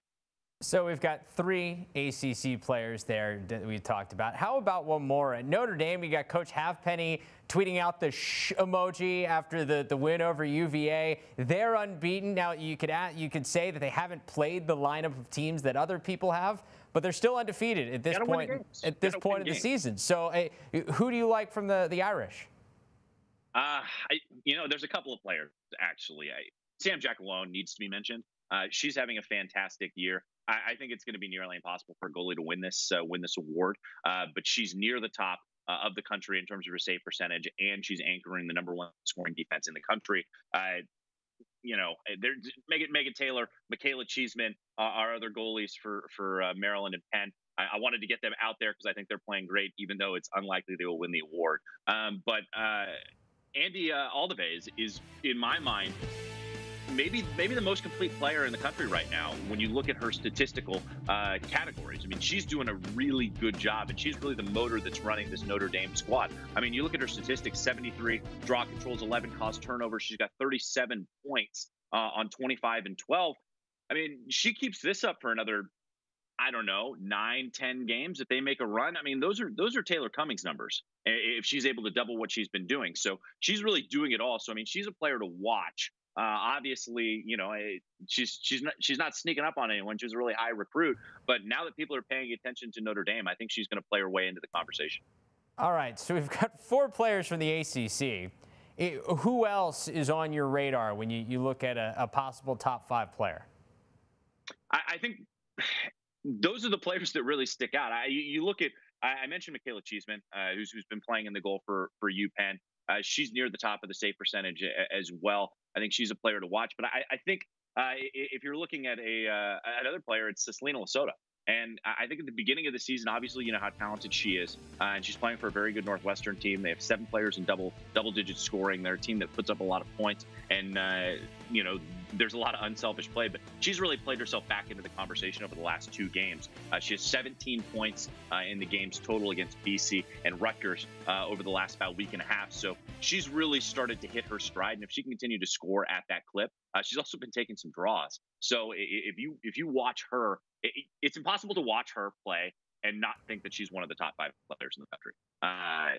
So we've got 3 ACC players there that we talked about. How about one more? At Notre Dame, we got Coach Halfpenny tweeting out the shh emoji after the win over UVA. They're unbeaten. Now, you could say that they haven't played the lineup of teams that other people have, but they're still undefeated at this point of the season. So who do you like from the Irish? There's a couple of players, actually. Sam Jackalone needs to be mentioned. She's having a fantastic year. I think it's going to be nearly impossible for a goalie to win this award, but she's near the top of the country in terms of her save percentage, and she's anchoring the #1 scoring defense in the country. There's Megan Taylor, Michaela Cheeseman, our other goalies for Maryland and Penn. I wanted to get them out there because I think they're playing great, even though it's unlikely they will win the award. But Andy Aldeves is, in my mind, maybe the most complete player in the country right now when you look at her statistical categories. I mean, she's doing a really good job, and she's really the motor that's running this Notre Dame squad. I mean, you look at her statistics: 73 draw controls, 11 caused turnovers. She's got 37 points on 25 and 12. I mean, she keeps this up for another, 9-10 games if they make a run. I mean, those are Taylor Cummings numbers if she's able to double what she's been doing. So she's really doing it all. So I mean, she's a player to watch. Obviously, she's not sneaking up on anyone. She's a really high recruit. But now that people are paying attention to Notre Dame, I think she's going to play her way into the conversation. All right, so we've got 4 players from the ACC. Who else is on your radar when you look at a possible top 5 player? I think those are the players that really stick out. You look at, I mentioned Michaela Cheeseman, who's been playing in the goal for UPenn. She's near the top of the save percentage as well. I think she's a player to watch. But I think if you're looking at another player, it's Celina Lasota. And I think at the beginning of the season, obviously, you know how talented she is. And she's playing for a very good Northwestern team. They have 7 players in double-digit scoring. They're a team that puts up a lot of points. And, there's a lot of unselfish play. But she's really played herself back into the conversation over the last 2 games. She has 17 points in the games total against BC and Rutgers over the last about week and a half. So she's really started to hit her stride. And if she can continue to score at that clip, she's also been taking some draws. So if you watch her, it's impossible to watch her play and not think that she's one of the top 5 players in the country.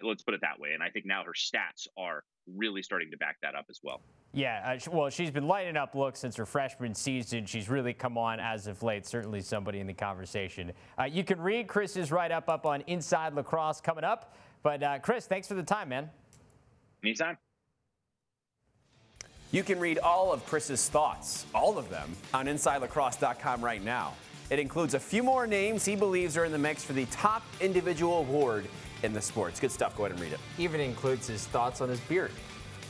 Let's put it that way. And I think now her stats are really starting to back that up as well. Yeah, well, she's been lighting up looks since her freshman season. She's really come on as of late. Certainly somebody in the conversation. You can read Chris's write-up up on Inside Lacrosse coming up. But Chris, thanks for the time, man. Anytime. You can read all of Chris's thoughts, all of them, on InsideLacrosse.com right now. It includes a few more names he believes are in the mix for the top individual award in the sports. Good stuff. Go ahead and read it. Even includes his thoughts on his beard.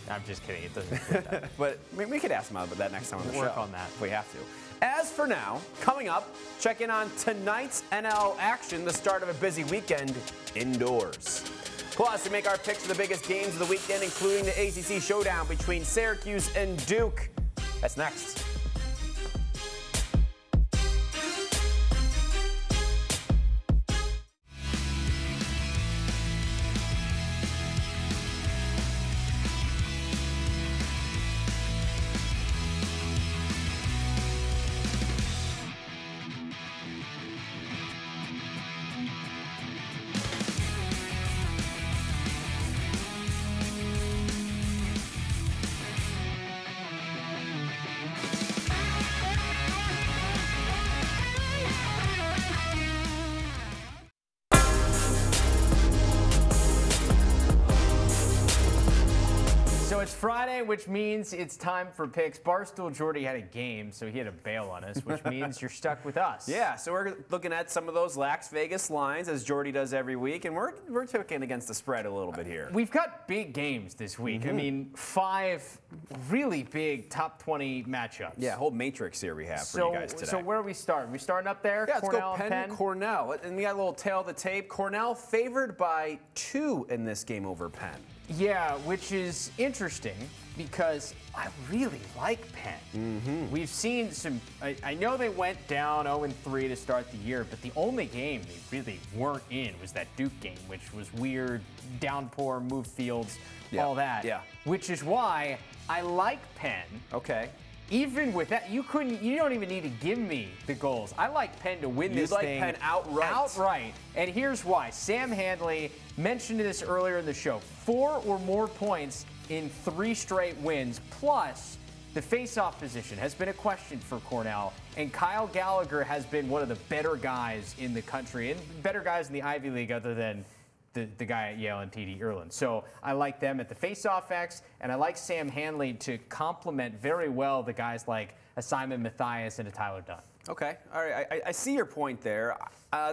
I'm just kidding. It doesn't include that. But we could ask him about that next time on the show. Work on that. If we have to. As for now, coming up, check in on tonight's NL action, the start of a busy weekend indoors. Plus, we make our picks for the biggest games of the weekend, including the ACC showdown between Syracuse and Duke. That's next. So it's Friday, which means it's time for picks. Barstool Jordy had a game, so he had to bail on us, which means you're stuck with us. Yeah, so we're looking at some of those Lax Vegas lines, as Jordy does every week, and we're taking against the spread a little bit here. We've got big games this week. I mean, 5 really big top 20 matchups. Yeah, a whole matrix here we have for you guys today. So where are we starting? We starting up there? Yeah, Cornell let's go and Penn? Cornell. And we got a little tail of the tape. Cornell favored by 2 in this game over Penn. Yeah, which is interesting because I really like Penn. We've seen some, I know they went down 0-3 to start the year, but the only game they really weren't in was that Duke game, which was weird, downpour, moved fields, all that. Yeah. Which is why I like Penn. Okay. Even with that, you don't even need to give me the goals. I like Penn to win this thing. You like Penn outright. Outright. And here's why. Sam Handley mentioned this earlier in the show. 4 or more points in 3 straight wins, plus the face-off position has been a question for Cornell, and Kyle Gallagher has been one of the better guys in the country, and better guys in the Ivy League other than the guy at Yale and T.D. Erlin. So I like them at the face-off X, and I like Sam Handley to complement very well the guys like a Simon Matthias and a Tyler Dunn. Okay, all right, I see your point there.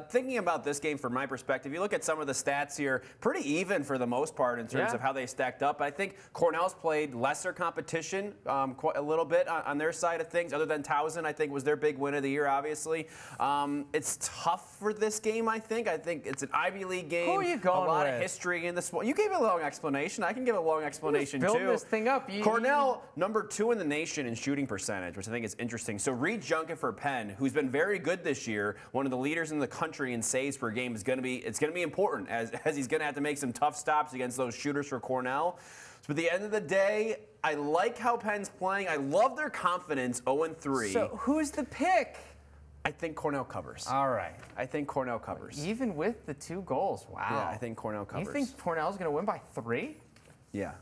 Thinking about this game from my perspective, you look at some of the stats here, pretty even for the most part in terms of how they stacked up. I think Cornell's played lesser competition quite a little bit on their side of things, other than Towson, I think, was their big win of the year, obviously. It's tough for this game, I think. I think it's an Ivy League game. Who are you going A lot with? of history in this one. You gave a long explanation. I can give a long explanation, too. Building this thing up. Cornell, number 2 in the nation in shooting percentage, which I think is interesting. So Reed Junkin for Penn, who's been very good this year, one of the leaders in the country in saves per game, it's going to be important as he's going to have to make some tough stops against those shooters for Cornell. So at the end of the day, I like how Penn's playing. I love their confidence, 0-3. So who's the pick? I think Cornell covers. All right. I think Cornell covers. Even with the 2 goals, wow. Yeah, I think Cornell covers. You think Cornell's going to win by 3? Yeah,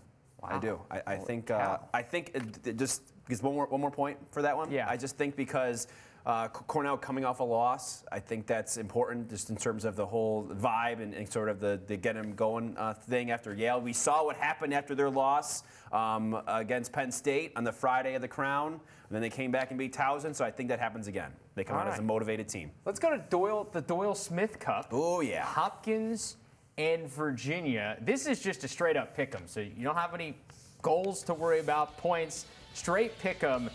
wow. I do. I think it just because one more point for that one. Yeah. I just think because Cornell coming off a loss, I think that's important just in terms of the whole vibe and sort of the get them going thing after Yale. We saw what happened after their loss against Penn State on the Friday of the Crown, and then they came back and beat Towson, so I think that happens again. They come out as a motivated team. Let's go to the Doyle-Smith Cup. Oh, yeah. Hopkins and Virginia. This is just a straight-up pick 'em, so you don't have any goals to worry about, points. Straight pick 'em.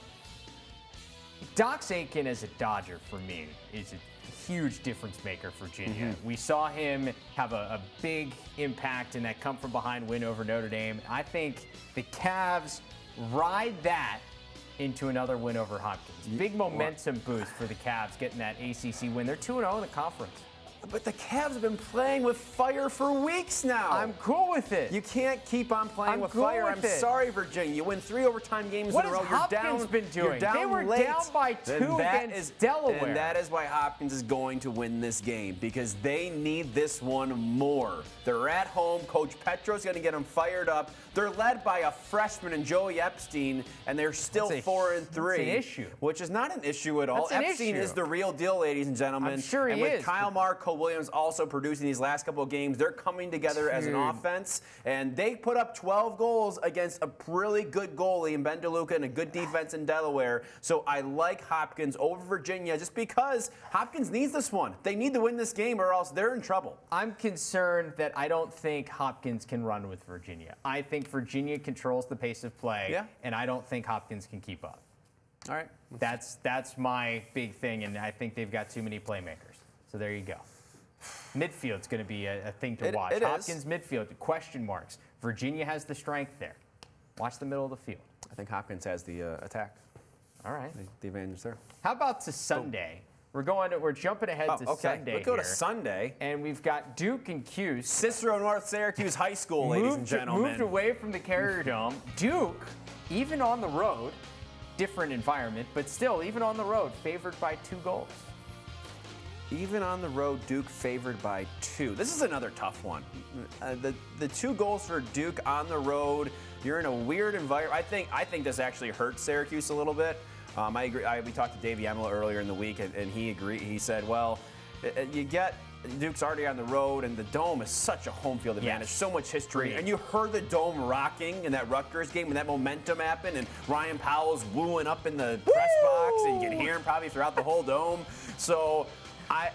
Dox Aitken as a Dodger, for me, is a huge difference maker for Virginia. We saw him have a big impact in that come-from-behind win over Notre Dame. I think the Cavs ride that into another win over Hopkins. Big momentum boost for the Cavs getting that ACC win. They're 2-0 in the conference. But the Cavs have been playing with fire for weeks now. I'm cool with it. You can't keep on playing with fire. I'm sorry, Virginia. You win 3 overtime games in a row. What has Hopkins been doing? You're down they were late. down by 2 against Delaware. And that is why Hopkins is going to win this game, because they need this one more. They're at home. Coach Petro's going to get them fired up. They're led by a freshman in Joey Epstein, and they're still 4-3. That's an issue. Which is not an issue at all. That's an Epstein issue. is the real deal, ladies and gentlemen. I'm sure he and with is. Kyle Mark, Williams also producing these last couple of games. They're coming together as an offense, and they put up 12 goals against a really good goalie in Ben DeLuca and a good defense in Delaware. So I like Hopkins over Virginia just because Hopkins needs this one. They need to win this game or else they're in trouble. I'm concerned that I don't think Hopkins can run with Virginia. I think Virginia controls the pace of play, and I don't think Hopkins can keep up. All right. That's my big thing, and I think they've got too many playmakers. So there you go. Midfield's going to be a thing to watch. Hopkins midfield, question marks. Virginia has the strength there. Watch the middle of the field. I think Hopkins has the attack. All right. The advantage there. How about to Sunday? We're jumping ahead to Sunday. Let's go to Sunday. And we've got Duke and Cuse. Cicero North Syracuse High School, ladies and gentlemen. Moved away from the Carrier Dome. Duke, even on the road, different environment, but still, even on the road, favored by 2 goals. Even on the road, Duke favored by 2. This is another tough one. The 2 goals for Duke on the road. You're in a weird environment. I think this actually hurts Syracuse a little bit. I agree. We talked to Dave Yamela earlier in the week, and he agreed. He said, "Well, you get Duke's already on the road, and the Dome is such a home field advantage. Yes. So much history. And you heard the Dome rocking in that Rutgers game when that momentum happened, and Ryan Powell's wooing up in the press box, and you can hear him probably throughout the whole Dome. So I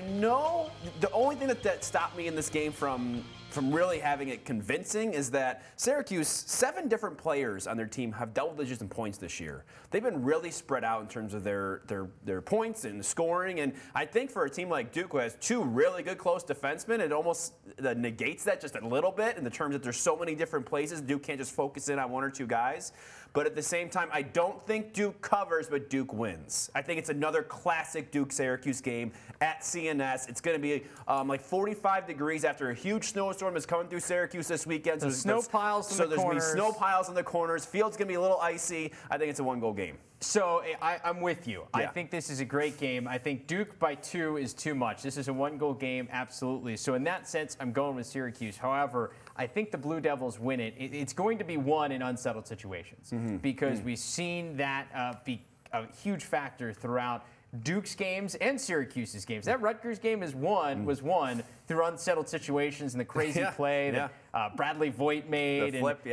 know the only thing that stopped me in this game from really having it convincing is that Syracuse, 7 different players on their team have double digits in points this year. They've been really spread out in terms of their points and scoring, and I think for a team like Duke who has 2 really good close defensemen, it almost negates that just a little bit in the terms that there's so many different places. Duke can't just focus in on 1 or 2 guys. But at the same time, I don't think Duke covers, but Duke wins. I think it's another classic Duke-Syracuse game at CNS. It's going to be like 45 degrees after a huge snowstorm is coming through Syracuse this weekend. So snow piles in the corners. So there's going to be snow piles in the corners. Field's going to be a little icy. I think it's a 1-goal game. So I'm with you. Yeah. I think this is a great game. I think Duke by 2 is too much. This is a 1-goal game, absolutely. So in that sense, I'm going with Syracuse. However, I think the Blue Devils win it. It's going to be won in unsettled situations because we've seen that be a huge factor throughout Duke's games and Syracuse's games. That Rutgers game was won through unsettled situations and the crazy play that Bradley Voigt made. The flip,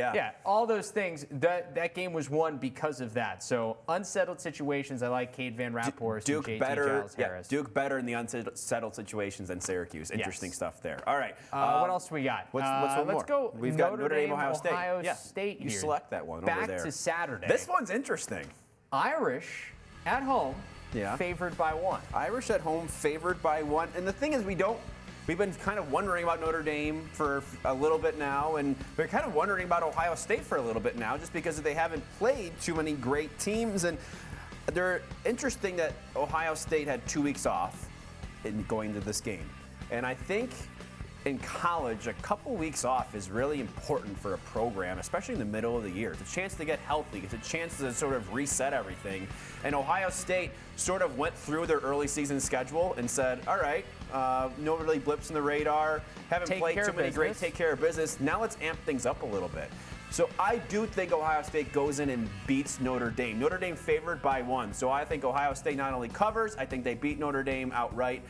all those things. That game was won because of that. So unsettled situations, I like Cade Van Raphorst and JT Giles Harris. Duke better in the unsettled situations than Syracuse. Interesting stuff there. All right. What else we got? What's one more? Let's go. We've got Notre Dame, Ohio State. You select that one Back over there. to Saturday. This one's interesting. Irish at home. Favored by 1. Irish at home, favored by 1. And the thing is, we've been kind of wondering about Notre Dame for a little bit now, and we're kind of wondering about Ohio State for a little bit now, just because they haven't played too many great teams. And they're interesting that Ohio State had 2 weeks off in going into this game. And I think in college, a couple weeks off is really important for a program, especially in the middle of the year. It's a chance to get healthy. It's a chance to sort of reset everything. And Ohio State sort of went through their early season schedule and said, all right, no really blips in the radar, haven't played too many great take care of business. Now let's amp things up a little bit. So I do think Ohio State goes in and beats Notre Dame. Notre Dame favored by 1. So I think Ohio State not only covers, I think they beat Notre Dame outright.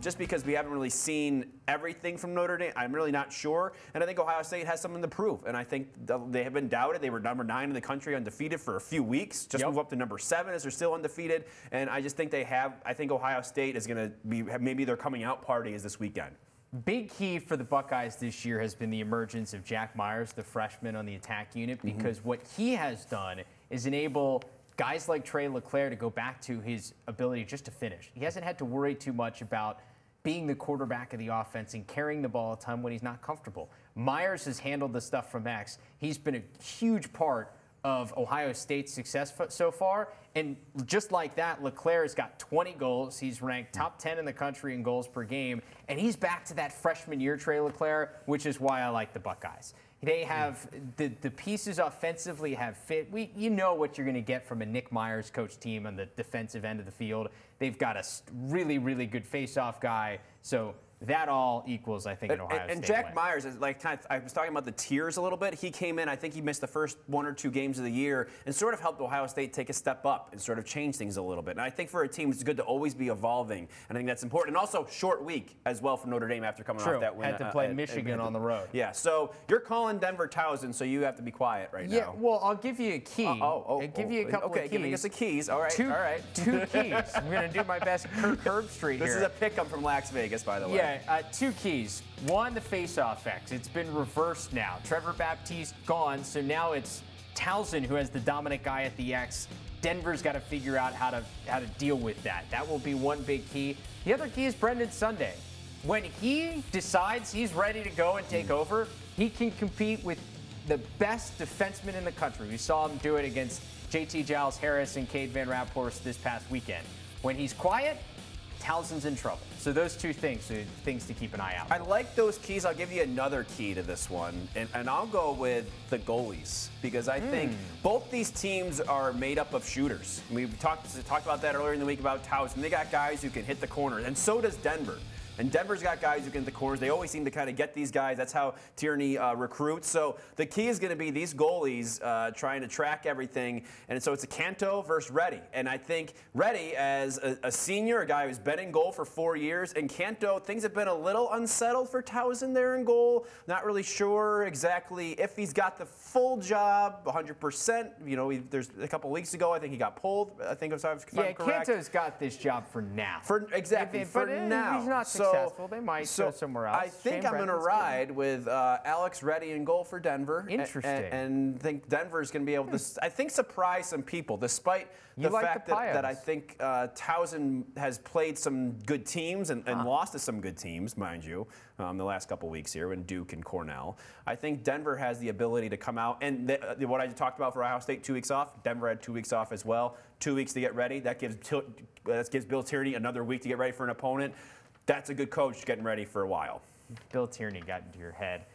Just because we haven't really seen everything from Notre Dame, I'm really not sure. And I think Ohio State has something to prove. And I think they have been doubted. They were number 9 in the country, undefeated for a few weeks. Just move up to number 7 as they're still undefeated. And I just think I think Ohio State is going to be, maybe their coming out party is this weekend. Big key for the Buckeyes this year has been the emergence of Jack Myers, the freshman on the attack unit, because what he has done is enable guys like Trey LeClaire to go back to his ability just to finish. He hasn't had to worry too much about being the quarterback of the offense and carrying the ball a ton when he's not comfortable. Myers has handled the stuff from X. He's been a huge part of Ohio State's success so far. And just like that, LeClaire has got 20 goals. He's ranked top 10 in the country in goals per game. And he's back to that freshman year Trey LeClaire, which is why I like the Buckeyes. They have the pieces offensively have fit. You know what you're going to get from a Nick Myers coach team on the defensive end of the field. They've got a really, really good face-off guy. So that all equals, I think, an Ohio State And Jack win. Myers is like I was talking about the tiers a little bit. He came in, I think he missed the first 1 or 2 games of the year and sort of helped Ohio State take a step up and sort of change things a little bit. And I think for a team, it's good to always be evolving. And I think that's important. And also short week as well for Notre Dame after coming off that win. Had to play Michigan on the road. Yeah, so you're calling Denver Towson, so you have to be quiet right now. Yeah, well, I'll give you a key. I'll give you a couple of keys. Okay, giving us the keys. All right, two, all right. 2 keys. I'm going to do my best Kirk Herbstreit here. This is a pick-up from Las Vegas, by the way. Yeah, 2 keys. 1, the face-off X. It's been reversed now. Trevor Baptiste gone, so now it's Towson who has the dominant guy at the X. Denver's got to figure out how to deal with that. That will be one big key. The other key is Brendan Sunday. When he decides he's ready to go and take over, he can compete with the best defensemen in the country. We saw him do it against JT Giles Harris and Cade Van Raphorst this past weekend. When he's quiet, Towson's in trouble. So those 2 things are things to keep an eye out for. I like those keys. I'll give you another key to this one, and I'll go with the goalies because I think both these teams are made up of shooters. We talked about that earlier in the week about Towson. They got guys who can hit the corners, and so does Denver. And Denver's got guys who can hit the corners. They always seem to kind of get these guys. That's how Tierney recruits. So the key is going to be these goalies trying to track everything. And so it's a Canto versus Reddy. And I think Reddy, as a senior, a guy who's been in goal for 4 years, and Canto, things have been a little unsettled for Towson there in goal. Not really sure exactly if he's got the full job, 100%. You know, there's a couple weeks ago, I think he got pulled. I think if I'm correct. Canto's got this job for now. Exactly, for now. If he's not successful, they might go somewhere else. I think I'm going to ride with Alex Reddy in goal for Denver. Interesting. And think Denver's going to be able to, I think, surprise some people, despite the fact that I think Towson has played some good teams and lost to some good teams, mind you, the last couple weeks here, in Duke and Cornell. I think Denver has the ability to come out, and what I talked about for Ohio State, 2 weeks off, Denver had 2 weeks off as well. 2 weeks to get ready. That gives Bill Tierney another week to get ready for an opponent. That's a good coach getting ready for a while. Bill Tierney got into your head.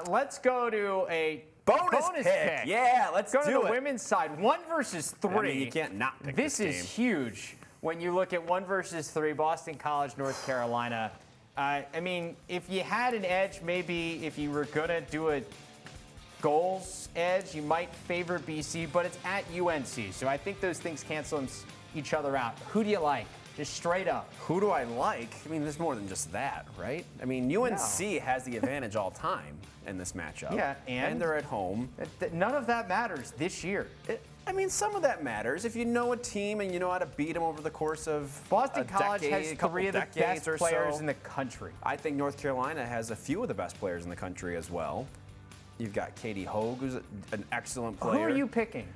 Let's go to a bonus pick. Yeah, let's go to the women's side. 1 versus 3. I mean, you can't not pick this game. This is huge when you look at 1 versus 3, Boston College, North Carolina. I mean, if you had an edge, maybe if you were going to do a goals edge, you might favor BC, but it's at UNC. So I think those things cancel each other out. Who do you like? Just straight up. Who do I like? I mean, there's more than just that, right? I mean, UNC has the advantage all time in this matchup. Yeah, and they're at home. None of that matters this year. I mean, some of that matters. If you know a team and you know how to beat them over the course of Boston College has 3 of the best players in the country. I think North Carolina has a few of the best players in the country as well. You've got Katie Hogue, who's an excellent player. Who are you picking?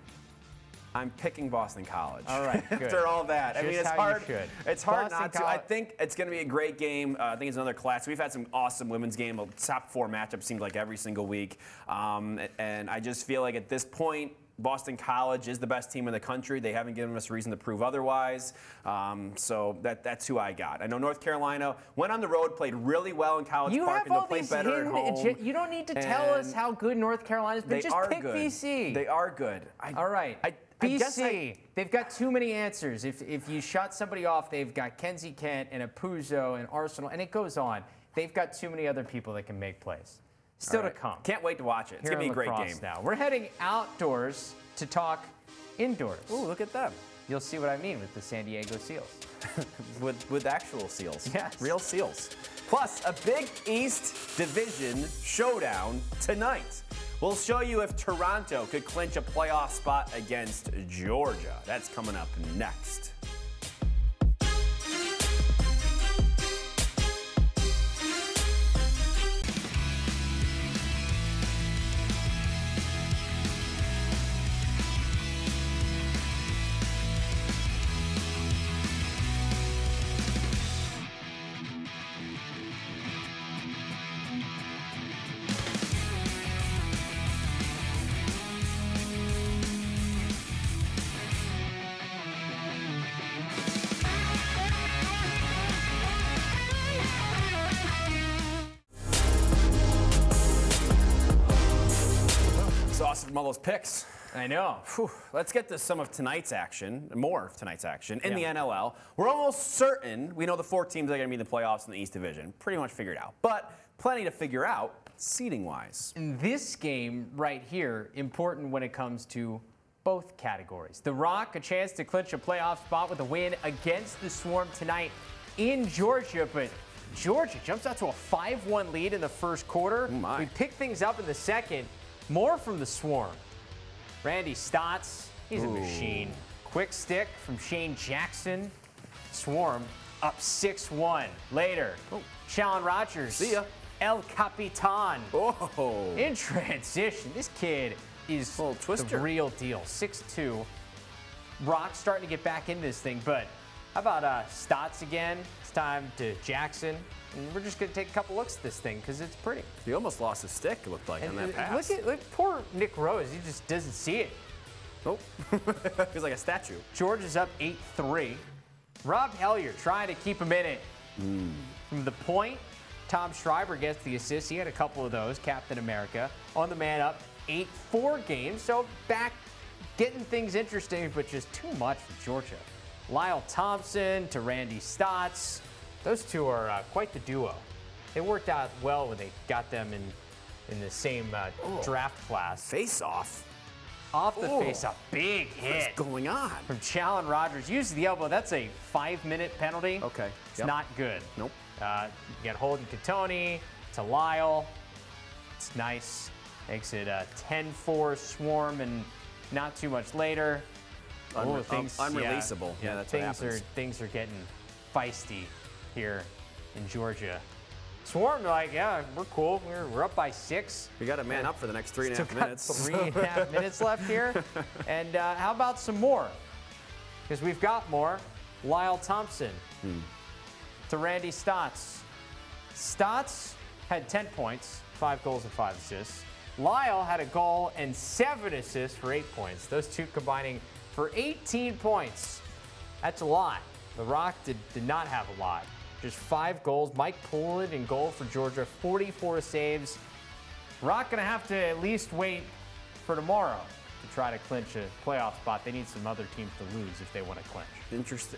I'm picking Boston College. All right, good. After all that. Just I mean, it's hard. It's hard not to. I think it's going to be a great game. I think it's another class. We've had some awesome women's game. A top 4 matchup seems like every single week. And I just feel like at this point, Boston College is the best team in the country. They haven't given us reason to prove otherwise. So that's who I got. I know North Carolina went on the road, played really well in College Park, and they'll play better at home. You don't need to tell us how good North Carolina's been. Just pick BC. They are good. All right. BC, they've got too many answers. If you shut somebody off, they've got Kenzie Kent and Apuzzo and Arsenal, and it goes on. They've got too many other people that can make plays. Still to come. Can't wait to watch it. It's going to be a great game. Now. We're heading outdoors to talk indoors. Ooh, look at them. You'll see what I mean with the San Diego Seals. with actual seals. Yes. Real seals. Plus, a Big East Division showdown tonight. We'll show you if Toronto could clinch a playoff spot against Georgia. That's coming up next. From all those picks. I know. Whew. Let's get to some of tonight's action, more of tonight's action in the NLL. We're almost certain we know the 4 teams that are going to be in the playoffs in the East Division. Pretty much figured out. But plenty to figure out seeding-wise. This game right here, important when it comes to both categories. The Rock, a chance to clinch a playoff spot with a win against the Swarm tonight in Georgia, but Georgia jumps out to a 5-1 lead in the first quarter. Oh we pick things up in the second. More from the Swarm. Randy Stotts, he's a machine. Quick stick from Shane Jackson. Swarm up 6-1. Later, Shalon Rogers. See ya. El Capitan. Oh. In transition. This kid is the real deal. 6'2". Rock starting to get back into this thing, but how about Stotts again? It's time to Jackson. And we're just going to take a couple looks at this thing because it's pretty. He almost lost his stick, it looked like, on that pass. Look at poor Nick Rose. He just doesn't see it. Nope. He's like a statue. George is up 8-3. Rob Hellier trying to keep him in it. From the point, Tom Schreiber gets the assist. He had a couple of those, Captain America. On the man up, 8-4 game. So back getting things interesting, but just too much for Georgia. Lyle Thompson to Randy Stotts. Those two are quite the duo. It worked out well when they got them in the same draft class. Face-off. Off the face-off. Big hit. What's going on? From Challen Rogers. Uses the elbow. That's a 5-minute penalty. Okay. It's not good. Nope. You got Holden Catoni to Lyle. It's nice. Makes it a 10-4 Swarm, and not too much later. Unreleasable. Yeah, that's what happens. Things are getting feisty here in Georgia. Swarm, like, yeah, we're cool. We're up by 6. We got a man up for the next 3.5 minutes. 3.5 minutes left here. And how about some more? Because we've got more. Lyle Thompson to Randy Stotts. Stotts had 10 points, 5 goals and 5 assists. Lyle had a goal and 7 assists for 8 points. Those two combining for 18 points. That's a lot. The Rock did not have a lot. Just 5 goals. Mike Poulin in goal for Georgia, 44 saves. Rock going to have to at least wait for tomorrow to try to clinch a playoff spot. They need some other teams to lose if they want to clinch.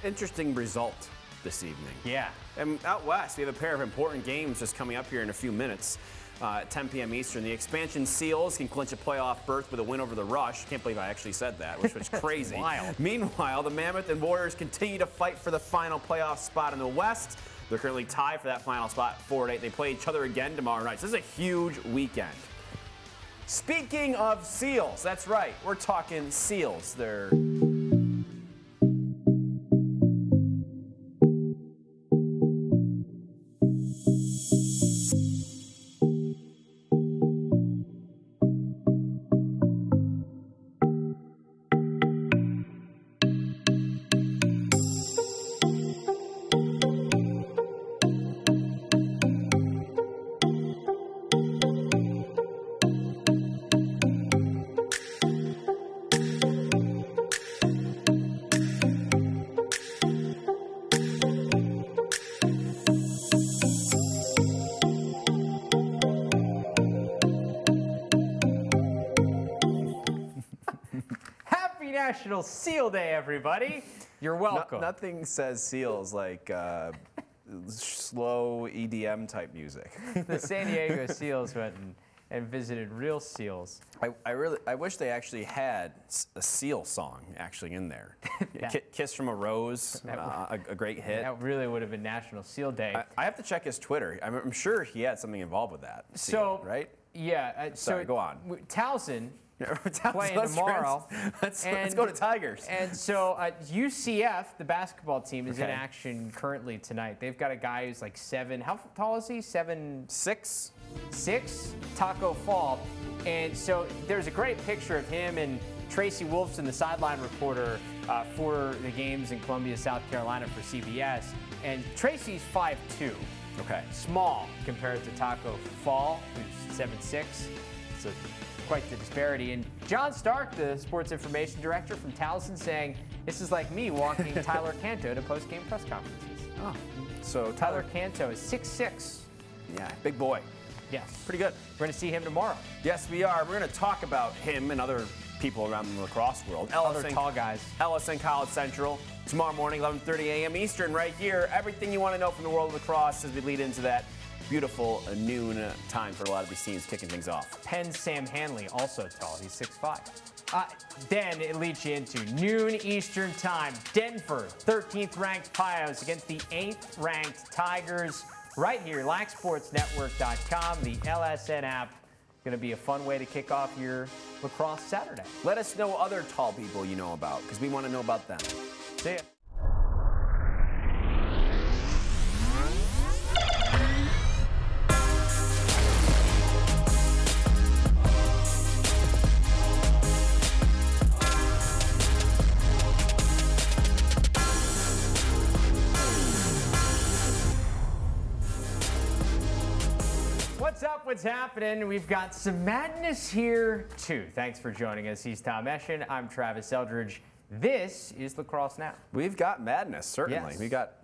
Interesting result this evening. Yeah. And out west, we have a pair of important games just coming up here in a few minutes. At 10 p.m. Eastern, the expansion Seals can clinch a playoff berth with a win over the Rush. Can't believe I actually said that, which was crazy. Wild. Meanwhile, the Mammoth and Warriors continue to fight for the final playoff spot in the West. They're currently tied for that final spot, 4-8. They play each other again tomorrow night. So this is a huge weekend. Speaking of Seals, that's right, we're talking Seals. They're National Seal Day, everybody. You're welcome. Nothing says Seals like slow EDM type music. The San Diego Seals went and visited real seals. I wish they actually had a seal song actually in there. Kiss from a Rose, a great hit. That really would have been National Seal Day. I have to check his Twitter. I'm sure he had something involved with that. Seal, so, right? Yeah. Sorry, go on. Towson. Playing tomorrow. Let's go to Tigers. And so UCF, the basketball team, is in action currently tonight. They've got a guy who's like 7. How tall is he? 7'6". 6. Taco Fall. And so there's a great picture of him and Tracy Wolfson, the sideline reporter for the games in Columbia, South Carolina for CBS. And Tracy's 5'2". Okay. Small compared to Taco Fall, who's 7'6". So quite the disparity. And John Stark, the sports information director from Towson, saying this is like me walking Tyler Canto to post-game press conferences. Oh, so Tyler Canto is 6'6". Yeah, big boy. Yes. Pretty good. We're going to see him tomorrow. Yes, we are. We're going to talk about him and other people around the lacrosse world. Other tall guys. LSN College Central. Tomorrow morning, 11:30 a.m. Eastern, right here. Everything you want to know from the world of lacrosse as we lead into that beautiful noon time for a lot of these teams kicking things off. Penn's Sam Hanley, also tall. He's 6'5". Then it leads you into noon Eastern time. Denver, 13th ranked Pios against the 8th ranked Tigers. Right here, LaxSportsNetwork.com, the LSN app. Going to be a fun way to kick off your lacrosse Saturday. Let us know other tall people you know about, because we want to know about them. See ya. What's happening? We've got some madness here, too. Thanks for joining us. He's Tom Eschen. I'm Travis Eldridge. This is Lacrosse Now. We've got madness, certainly. Yes. We got